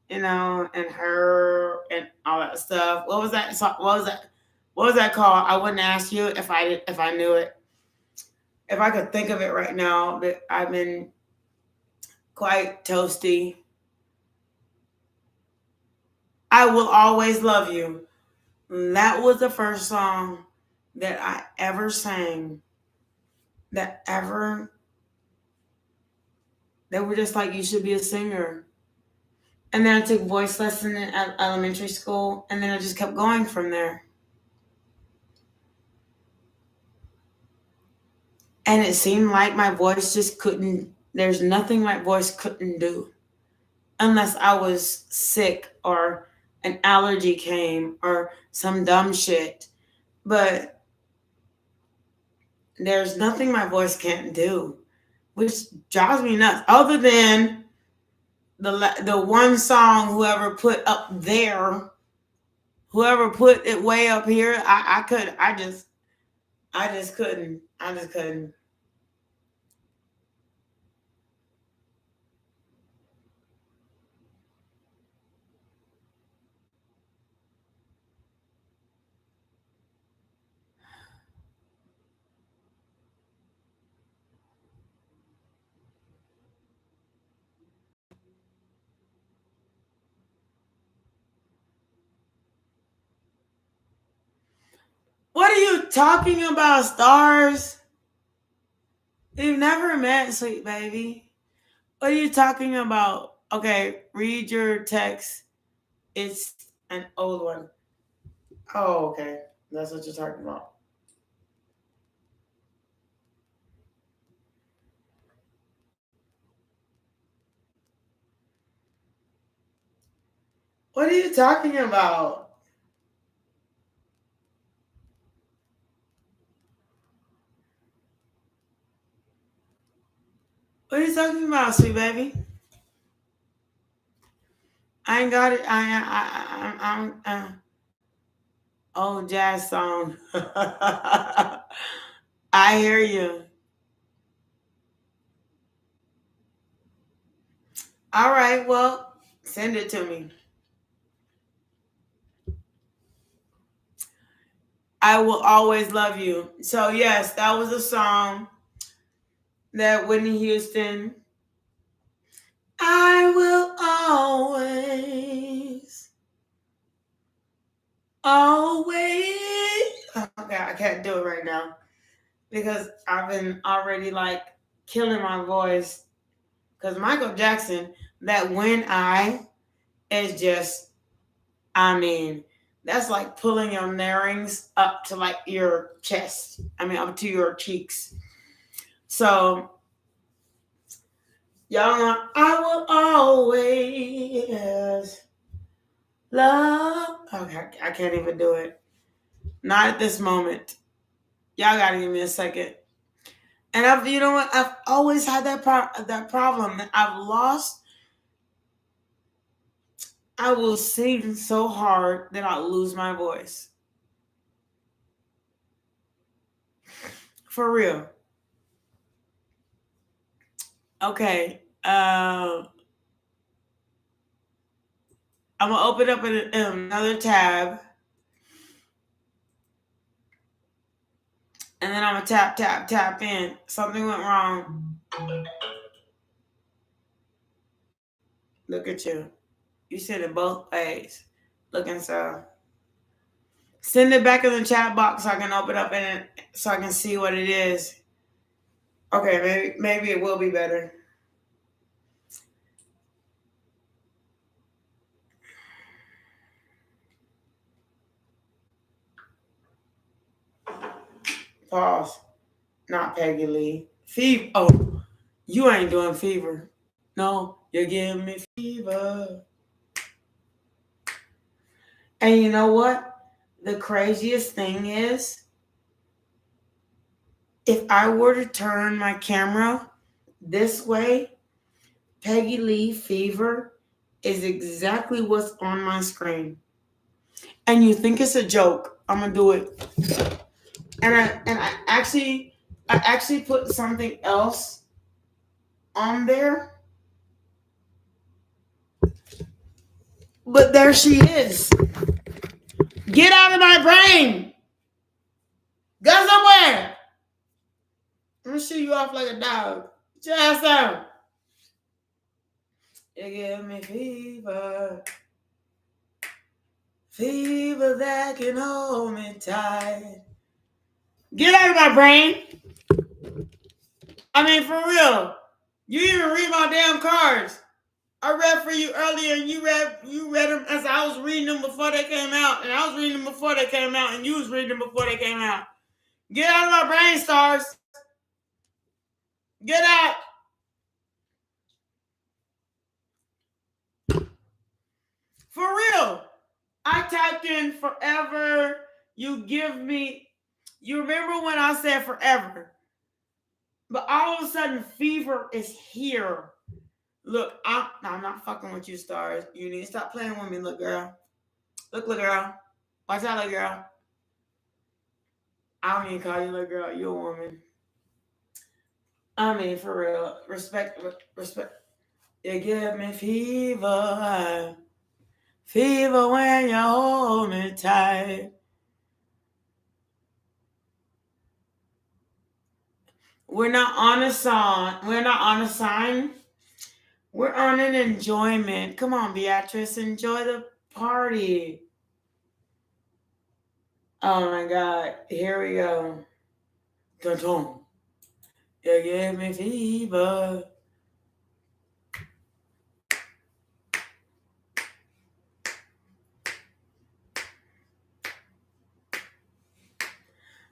and her and all that stuff. What was that? What was that called? I wouldn't ask you if I knew it. If I could think of it right now, but I've been quite toasty. I Will Always Love You. That was the first song that I ever sang. They were just like, you should be a singer. And then I took voice lesson at elementary school, and then I just kept going from there. And it seemed like my voice just couldn't, there's nothing my voice couldn't do. Unless I was sick or an allergy came or some dumb shit. But there's nothing my voice can't do, which drives me nuts. Other than the one song whoever put up there, whoever put it way up here, I just couldn't. What are you talking about, stars? You've never met, sweet baby. What are you talking about? Okay, read your text. It's an old one. Oh, okay. That's what you're talking about. What are you talking about? What are you talking about, sweet baby? I ain't got it. Oh, jazz song. I hear you. All right, well, send it to me. I Will Always Love You. So, yes, that was a song that Whitney Houston. I will always. Okay, I can't do it right now because I've been already like killing my voice. Because Michael Jackson, that When I is just, I mean, that's like pulling your earrings up to like your chest. I mean, up to your cheeks. So, y'all know, I will always love. Okay, I can't even do it. Not at this moment. Y'all gotta give me a second. And you know what? I've always had that problem. I've lost. I will sing so hard that I'll lose my voice. For real. Okay. I'm gonna open up another tab, and then I'm gonna tap in. Something went wrong. Look at you. You said it both ways. Looking so. Send it back in the chat box so I can open up in it so I can see what it is. Okay, maybe it will be better. Pause. Not Peggy Lee. Fever. Oh, you ain't doing fever. No, you're giving me fever. And you know what? The craziest thing is, if I were to turn my camera this way, Peggy Lee fever is exactly what's on my screen. And you think it's a joke. I'm gonna do it. And I actually put something else on there. But there she is. Get out of my brain. Go somewhere. I'm gonna shoot you off like a dog. Get your ass out. You give me fever. Fever that can hold me tight. Get out of my brain. I mean, for real. You even read my damn cards. I read for you earlier, and you read them as I was reading them before they came out, and I was reading them before they came out, and you was reading them before they came out. Get out of my brain, stars. Get out. For real. I typed in forever. You give me. You remember when I said forever? But all of a sudden, fever is here. Look, I'm not fucking with you, stars. You need to stop playing with me, little girl. Look, little girl. Watch out, little girl. I don't even call you little girl. You're a woman. I mean, for real. Respect. You give me fever. Fever when you hold me tight. We're not on a song. We're not on a sign. We're on an enjoyment. Come on, Beatrice. Enjoy the party. Oh my God. Here we go. Dun-dun. You give me fever.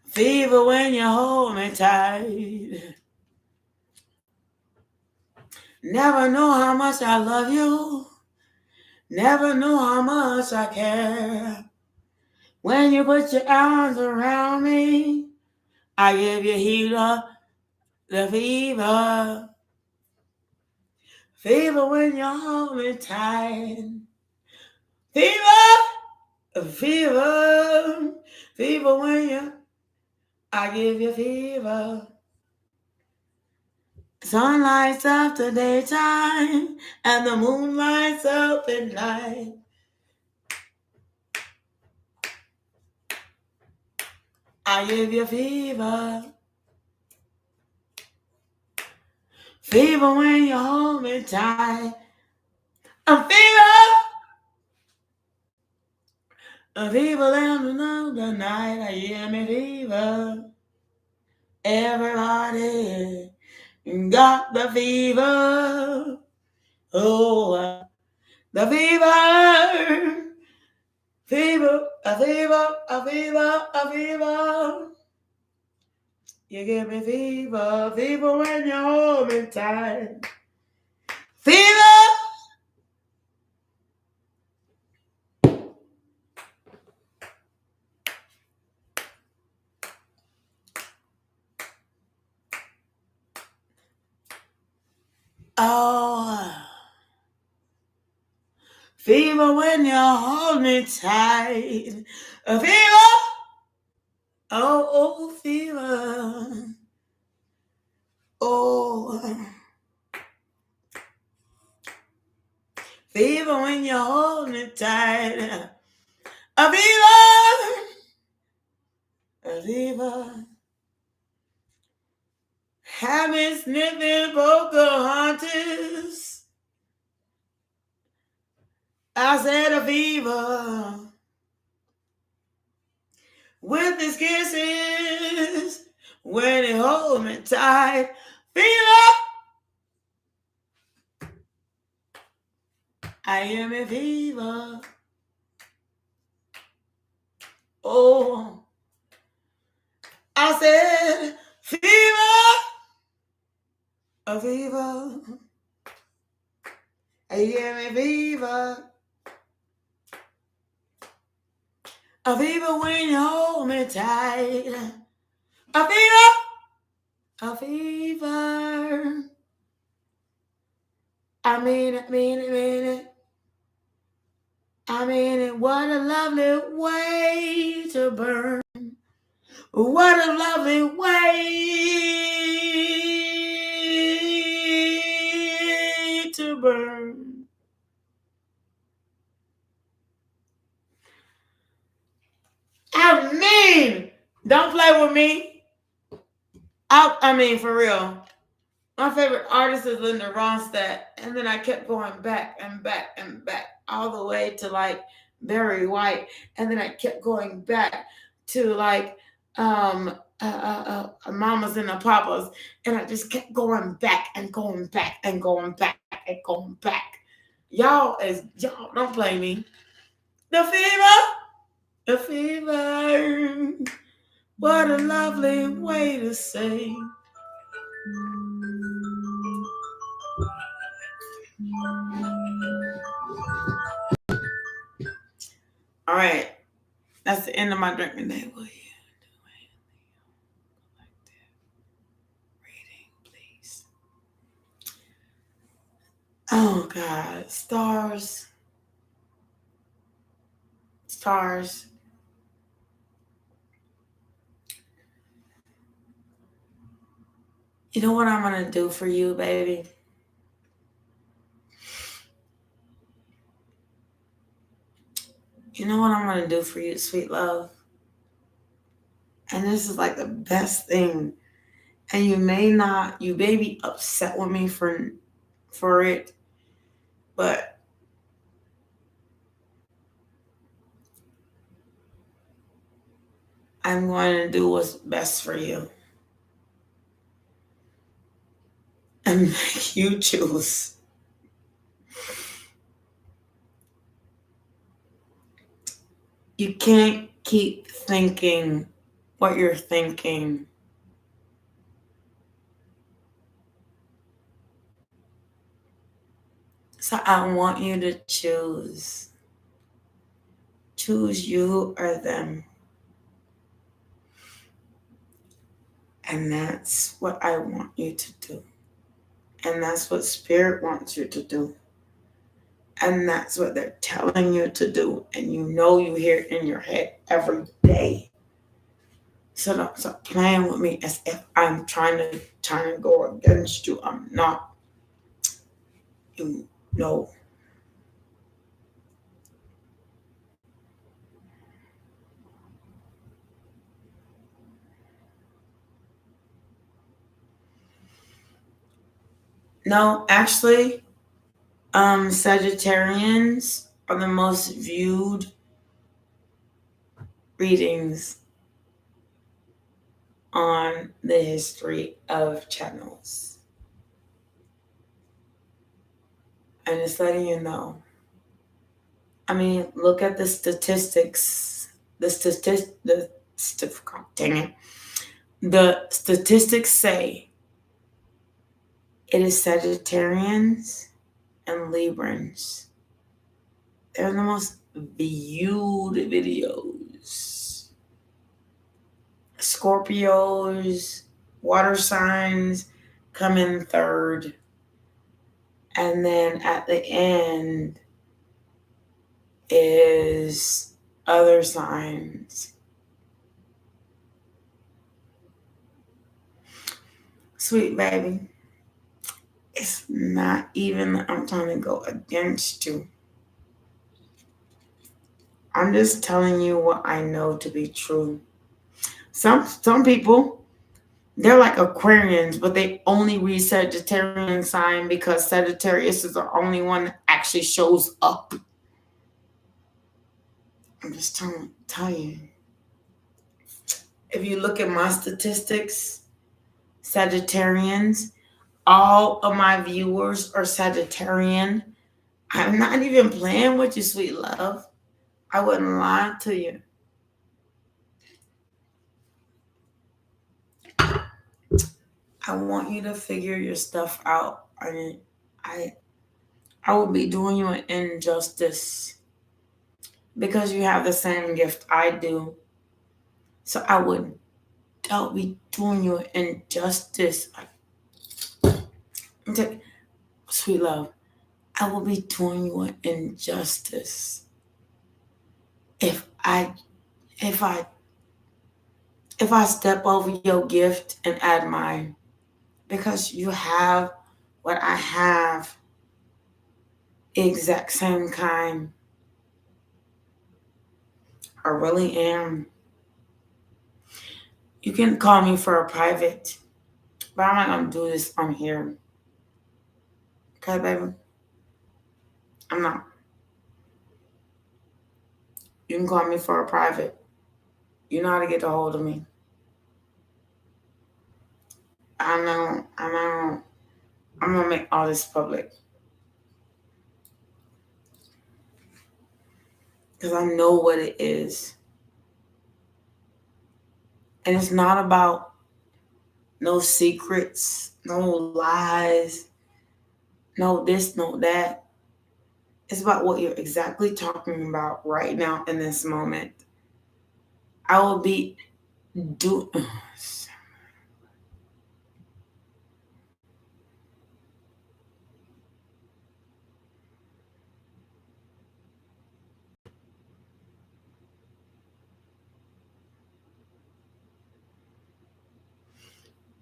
Fever when you hold me tight. Never know how much I love you. Never know how much I care. When you put your arms around me, I give you healer, the fever. Fever when you hold me tight. Fever, fever, fever when I give you fever. Sun lights up the daytime, and the moon lights up at night. I give you fever. Fever when you hold me tight. I'm fever. A fever in the night. I give me fever. Everybody got the fever. Oh, the fever. Fever, a fever, a fever, a fever. You give me fever, fever when you hold me tight. Fever. Oh. Fever when you hold me tight. A fever. Oh, fever. Oh. Fever when you hold me tight. A fever. A fever. Have me sniffing Pocahontas. I said a fever. With his kisses, when he hold me tight, fever. I am a fever. Oh, I said fever, a fever. I am a fever. A fever when you hold me tight. A fever, a fever. I mean it, mean it, mean it. I mean it, what a lovely way to burn. What a lovely way to burn. I mean, don't play with me. I mean, for real. My favorite artist is Linda Ronstadt, and then I kept going back and back and back all the way to like Barry White, and then I kept going back to like Mamas and the Papas, and I just kept going back and going back and going back and going back. Y'all don't play me. The fever. What a lovely way to say. All right, that's the end of my drinking day. Will you do it? Reading, please. Oh God, stars. You know what I'm gonna do for you, baby? You know what I'm gonna do for you, sweet love? And this is like the best thing. And you may be upset with me for it, but I'm going to do what's best for you and make you choose. You can't keep thinking what you're thinking. So I want you to choose. Choose you or them. And that's what I want you to do. And that's what Spirit wants you to do. And that's what they're telling you to do. And you know you hear it in your head every day. So don't stop playing with me as if I'm trying to go against you. I'm not. You know. No, actually, Sagittarians are the most viewed readings on the history of channels. I'm just letting you know. I mean, look at the statistics. Dang it. The statistics say it is Sagittarians and Librans. They're the most viewed videos. Scorpios, water signs come in third. And then at the end is other signs. Sweet baby, it's not even that I'm trying to go against you. I'm just telling you what I know to be true. Some people, they're like Aquarians, but they only read Sagittarian sign because Sagittarius is the only one that actually shows up. I'm just trying to tell you. If you look at my statistics, Sagittarians, all of my viewers are Sagittarian. I'm not even playing with you, sweet love. I wouldn't lie to you. I want you to figure your stuff out. I mean, I would be doing you an injustice because you have the same gift I do. So I would be doing you an injustice. Sweet love, I will be doing you an injustice if I step over your gift and add mine, because you have what I have, exact same kind. I really am. You can call me for a private, but I'm not gonna do this on here. Okay, baby? I'm not. You can call me for a private. You know how to get a hold of me. I know. I'm gonna make all this public. Because I know what it is. And it's not about no secrets, no lies, no this, no that. It's about what you're exactly talking about right now in this moment. I will be do.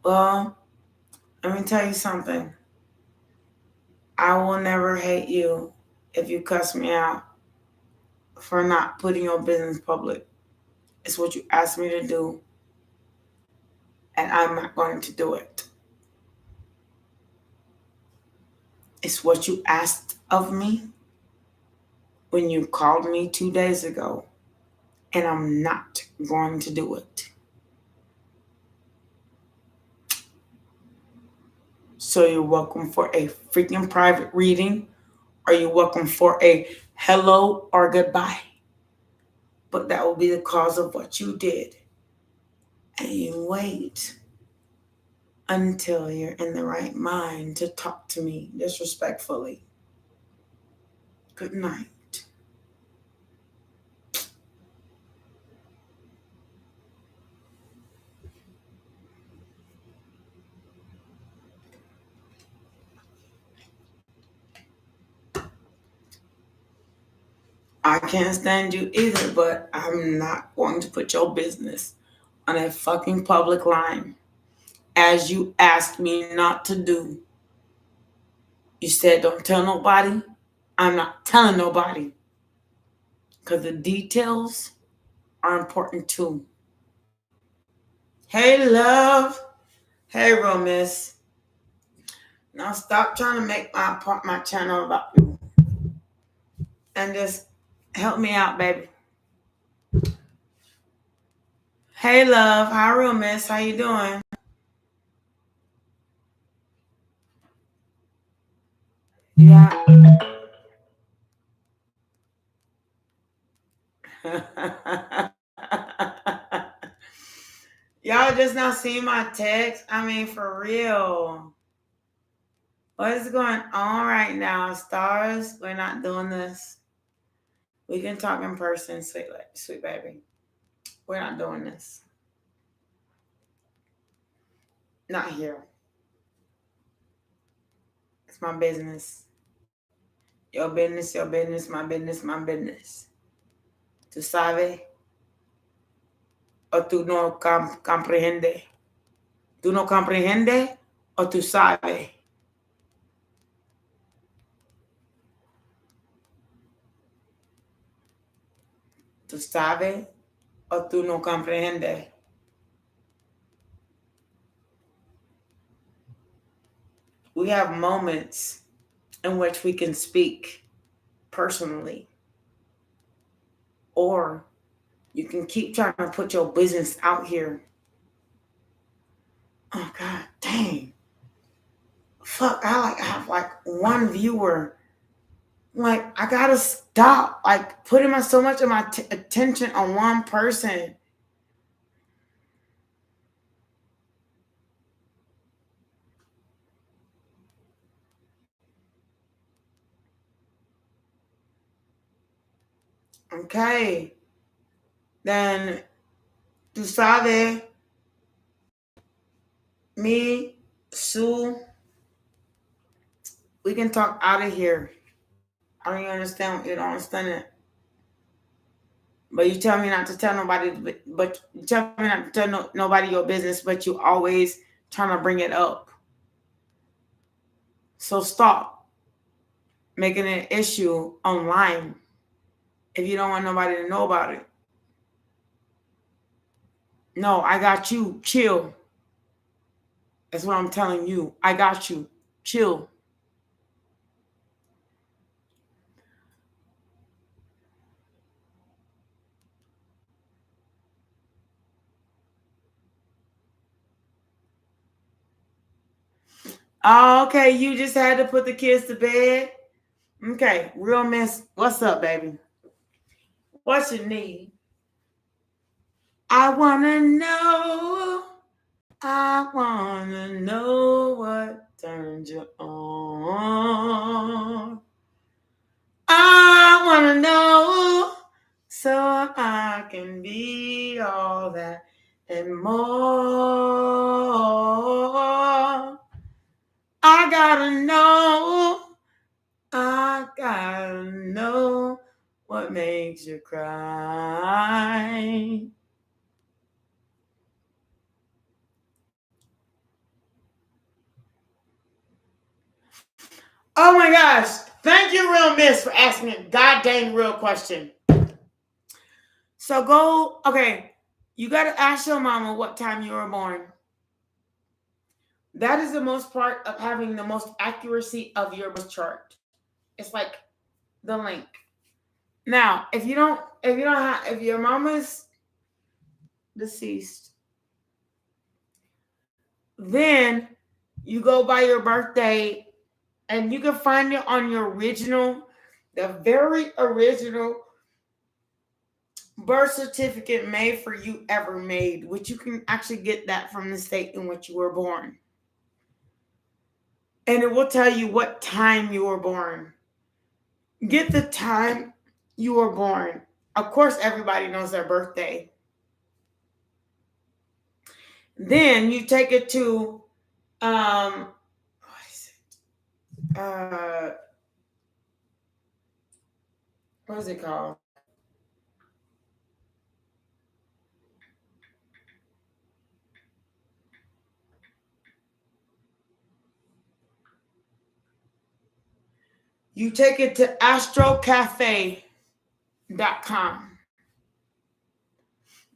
Well, let me tell you something. I will never hate you if you cuss me out for not putting your business public. It's what you asked me to do, and I'm not going to do it. It's what you asked of me when you called me 2 days ago, and I'm not going to do it. So you're welcome for a freaking private reading, or you're welcome for a hello or goodbye. But that will be the cause of what you did. And you wait until you're in the right mind to talk to me disrespectfully. Good night. I can't stand you either, but I'm not going to put your business on a fucking public line, as you asked me not to do. You said don't tell nobody. I'm not telling nobody, because the details are important too. Hey, love. Hey, real miss. Now stop trying to make my channel about you, and just help me out, baby. Hey, love. Hi, real miss. How you doing? Yeah. Y'all just now seen my text? I mean, for real. What is going on right now, stars? We're not doing this. We can talk in person, sweet baby. We're not doing this. Not here. It's my business. Your business, my business, my business. ¿Tú sabes? ¿O tú no comprendes? ¿Tú no comprendes o tú sabes? ¿Tú sabes o tú no comprendes? We have moments in which we can speak personally, or you can keep trying to put your business out here. Oh God, dang. Fuck, I have like one viewer. Like, I gotta stop like putting so much of my attention on one person. Okay. Then, tú sabes, me, Sue, we can talk out of here. I don't even understand. You don't understand it. But you tell me not to tell nobody, but you tell me not to tell nobody your business, but you always trying to bring it up. So stop making an issue online if you don't want nobody to know about it. No, I got you. Chill. That's what I'm telling you. I got you. Chill. Oh, okay. You just had to put the kids to bed. Okay. Real miss. What's up, baby? What you need? I want to know. I want to know what turned you on. I want to know so I can be all that and more. I gotta know. I gotta know what makes you cry. Oh my gosh. Thank you, Real Miss, for asking a goddamn real question. So okay, you got to ask your mama what time you were born. That is the most part of having the most accuracy of your birth chart. It's like the link. Now, if your mama's deceased, then you go by your birthday and you can find it on your the very original birth certificate made for you ever made, which you can actually get that from the state in which you were born. And it will tell you what time you were born. Get the time you were born. Of course, everybody knows their birthday. Then you take it to what is it? What is it called? You take it to astrocafe.com.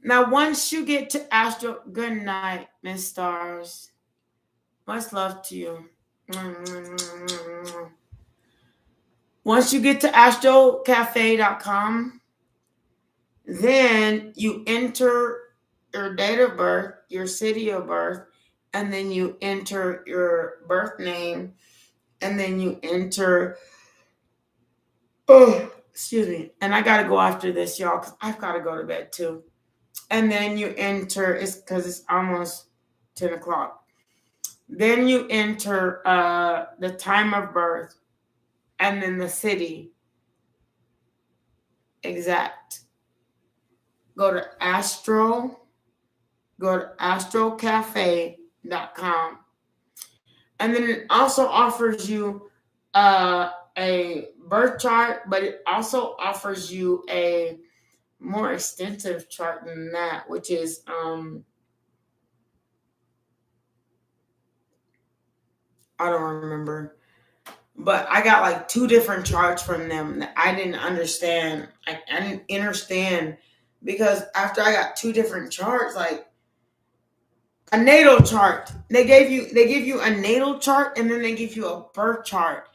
Now, once you get to good night, Miss Stars. Much love to you. Once you get to astrocafe.com, then you enter your date of birth, your city of birth, and then you enter your birth name, and then you enter Excuse me. And I got to go after this, y'all, because I've got to go to bed too. And then you enter, it's because it's almost 10 o'clock. Then you enter the time of birth and then the city exact. Go to astrocafe.com. And then it also offers you a birth chart, but it also offers you a more extensive chart than that, which is I don't remember. But I got like 2 different charts from them that I didn't understand. I didn't understand because after I got 2 different charts, like a natal chart, they give you a natal chart and then they give you a birth chart,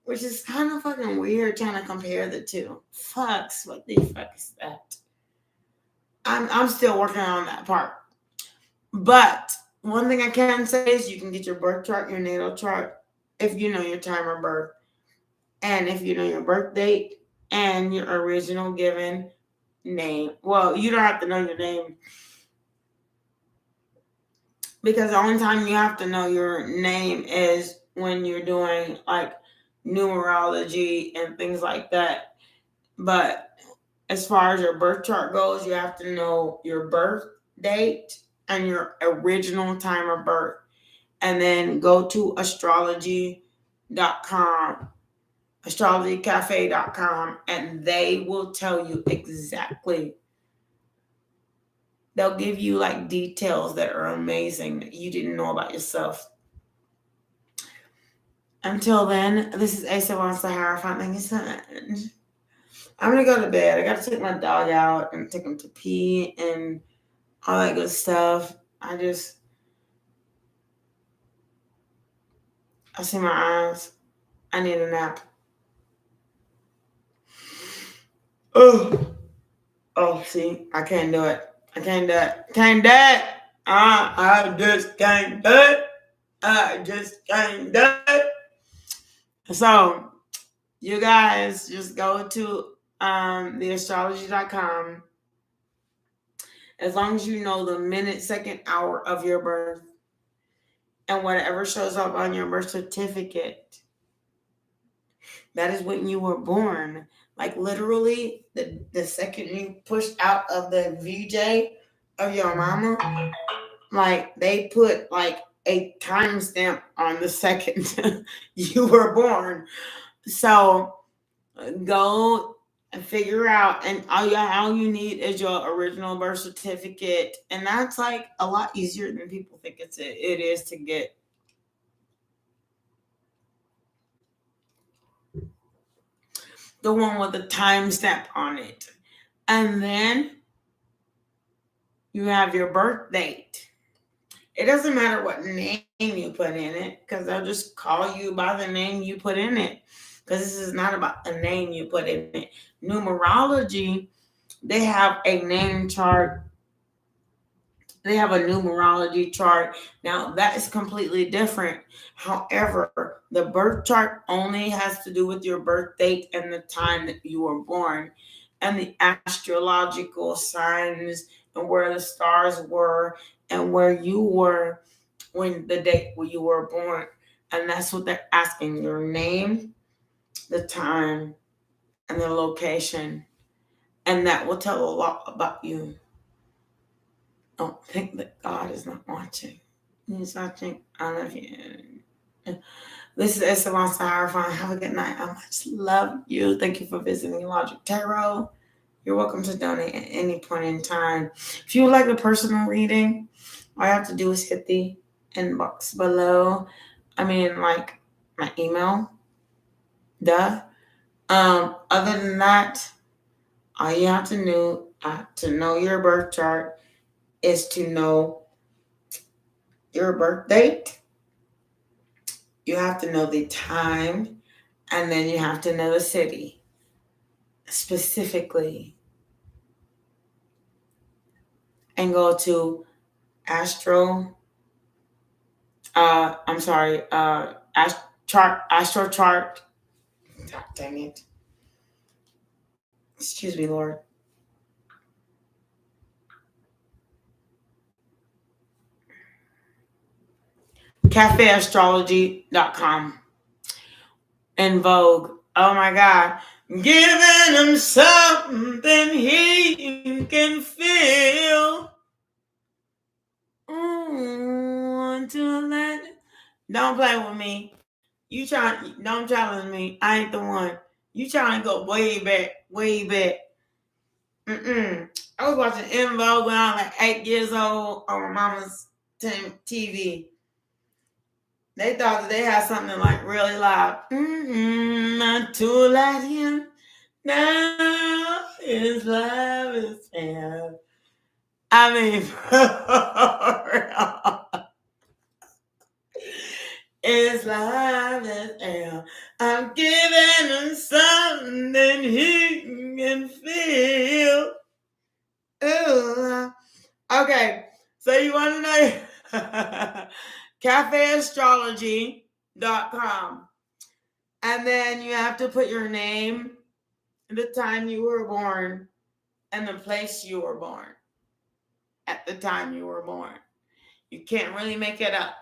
which is kind of fucking weird trying to compare the two. Fucks, what the fuck is that? I'm still working on that part. But one thing I can say is you can get your birth chart, your natal chart, if you know your time of birth. And if you know your birth date and your original given name. Well, you don't have to know your name because the only time you have to know your name is when you're doing like numerology and things like that. But as far as your birth chart goes, you have to know your birth date and your original time of birth. And then go to astrology.com, astrologycafe.com, and they will tell you exactly. They'll give you like details that are amazing that you didn't know about yourself. Until then, this is Asa Wants the Hierophant. Thank you so much. I'm gonna go to bed. I gotta take my dog out and take him to pee and all that good stuff. I see my eyes. I need a nap. See, I can't do it. I can't do it. Can't do it. I just can't do it. I just can't do it. So, you guys just go to theastrology.com. As long as you know the minute, second, hour of your birth and whatever shows up on your birth certificate, that is when you were born. Like literally, the second you pushed out of the VJ of your mama, like they put like a timestamp on the second you were born. So go and figure out, and all you need is your original birth certificate, and that's like a lot easier than people think it is to get. The one with the timestamp on it, and then you have your birth date. It doesn't matter what name you put in it because they'll just call you by the name you put in it, because this is not about the name you put in it. Numerology, they have a name chart. They have a numerology chart. Now, that is completely different. However, the birth chart only has to do with your birth date and the time that you were born, and the astrological signs and where the stars were and where you were when the date when you were born. And that's what they're asking: your name, the time, and the location. And that will tell a lot about you. Don't think that God is not watching. He's watching. I love you. This is Esteban Hierophant. Have a good night. I much love you. Thank you for visiting Logic Tarot. You're welcome to donate at any point in time. If you would like a personal reading, all you have to do is hit the inbox below. Like my email. Duh. Other than that, all you have to know your birth chart is to know your birth date. You have to know the time, and then you have to know the city specifically. And go to astro. Astro chart. God dang it. Excuse me, Lord. CAFEastrology.com. In Vogue. Oh my God. Giving him something he can feel. Don't play with me. Don't challenge me. I ain't the one. You trying to go way back, way back. I was watching In Vogue when I was like 8 years old on my mama's TV. They thought that they had something like really loud. Not too loud here. Now his love is fair. I mean, it's love is fair. I'm giving him something he can feel. Ooh. Okay, so you want to know CAFEastrology.com. And then you have to put your name, the time you were born, and the place you were born at the time you were born. You can't really make it up.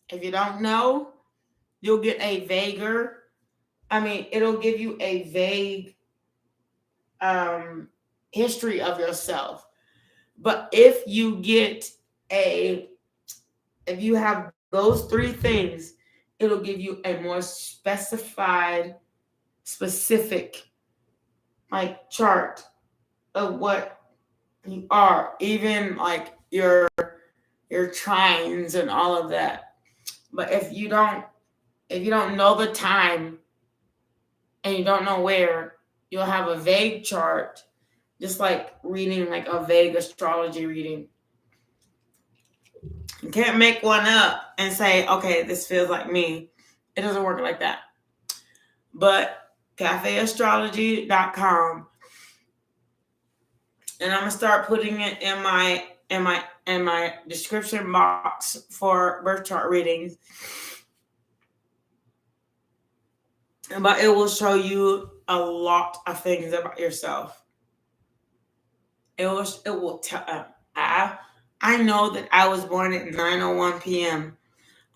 If you don't know, you'll get a vaguer. It'll give you a vague history of yourself. But if you have those three things, it'll give you a more specific like chart of what you are, even like your trines and all of that. But if you don't know the time and you don't know where, you'll have a vague chart, just like reading like a vague astrology reading. You can't make one up and say, okay, this feels like me. It doesn't work like that. But CAFEastrology.com, and I'm gonna start putting it in my description box for birth chart readings. But it will show you a lot of things about yourself. It will tell. I know that I was born at 9:01 p.m.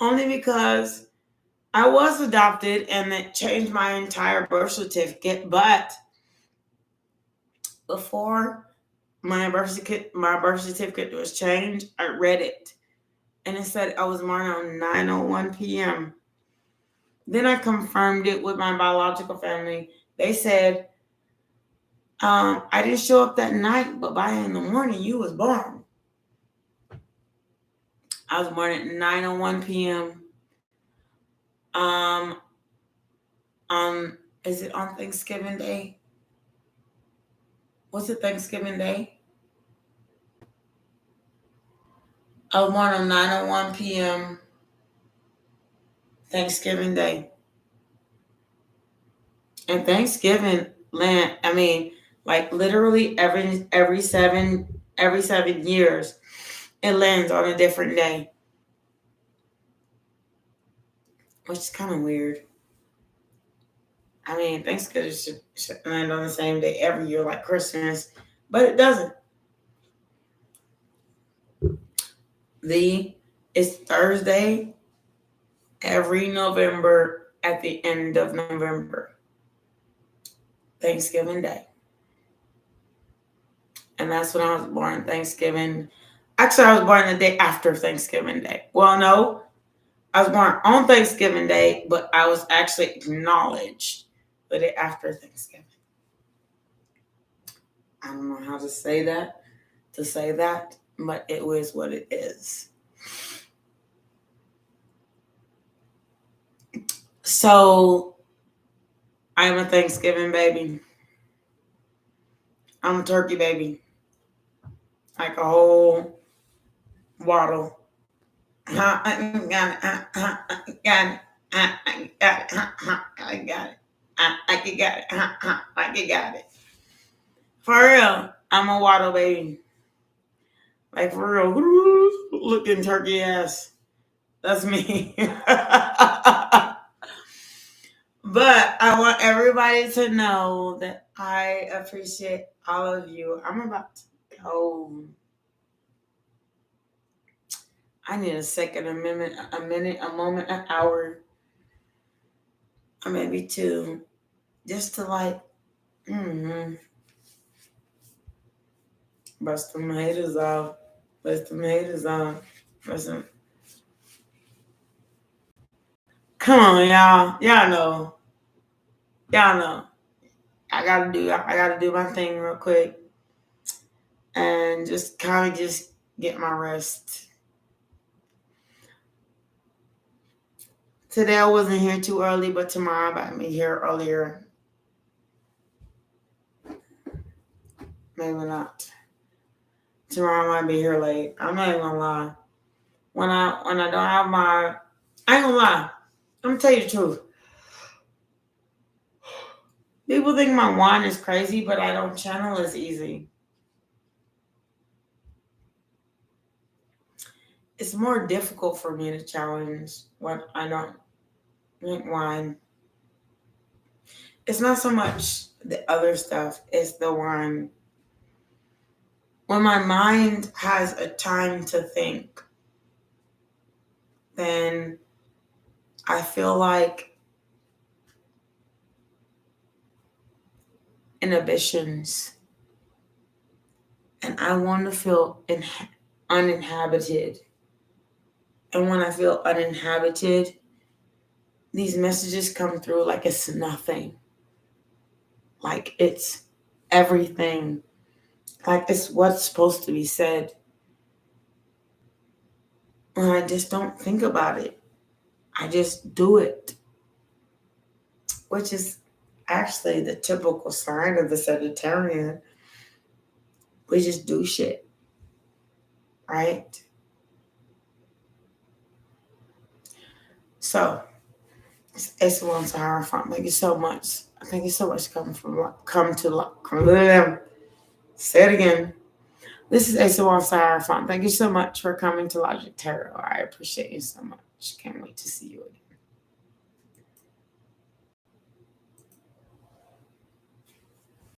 only because I was adopted and it changed my entire birth certificate. But before my birth certificate was changed, I read it and it said I was born on 9:01 p.m. Then I confirmed it with my biological family. They said, I didn't show up that night, but by in the morning you was born. I was born at 9:01 p.m. Is it on Thanksgiving Day? Was it Thanksgiving Day? I was born on 9:01 p.m. Thanksgiving Day. And Thanksgiving land, like literally every 7 years, it lands on a different day. Which is kind of weird. Thanksgiving should land on the same day every year like Christmas, but it doesn't. It's Thursday every November at the end of November. Thanksgiving Day. And that's when I was born, Thanksgiving. Actually, I was born the day after Thanksgiving Day. Well, no, I was born on Thanksgiving Day, but I was actually acknowledged the day after Thanksgiving. I don't know how to say that, but it is what it is. So, I'm a Thanksgiving baby. I'm a turkey baby. Like a whole waddle. I got it. I got it. For real, I'm a waddle baby. Like for real, looking turkey ass. That's me. But But I want everybody to know that I appreciate all of you. I'm about to go. I need a second, a minute, a moment, an hour, or maybe two, just to like, bust them haters off. Bust them haters off. Bust them. Come on, y'all. Y'all know. Y'all know. I gotta do my thing real quick. And just kind of just get my rest. Today I wasn't here too early, but tomorrow I might be here earlier. Maybe not. Tomorrow I might be here late. I'm not even gonna lie. When I don't have my, I ain't gonna lie. I'm gonna tell you the truth. People think my wand is crazy, but I don't channel as easy. It's more difficult for me to challenge when I don't drink wine. It's not so much the other stuff, it's the wine. When my mind has a time to think, then I feel like inhibitions. And I want to feel uninhabited. And when I feel uninhabited, these messages come through like it's nothing. Like it's everything. Like it's what's supposed to be said. And I just don't think about it. I just do it. Which is actually the typical sign of the Sagittarian. We just do shit. Right? So, it's Ace of Wands Sahara Font. Thank you so much. Thank you so much for come to say it again. This is Ace of Wands Sahara Font. Thank you so much for coming to Logic Tarot. I appreciate you so much. Can't wait to see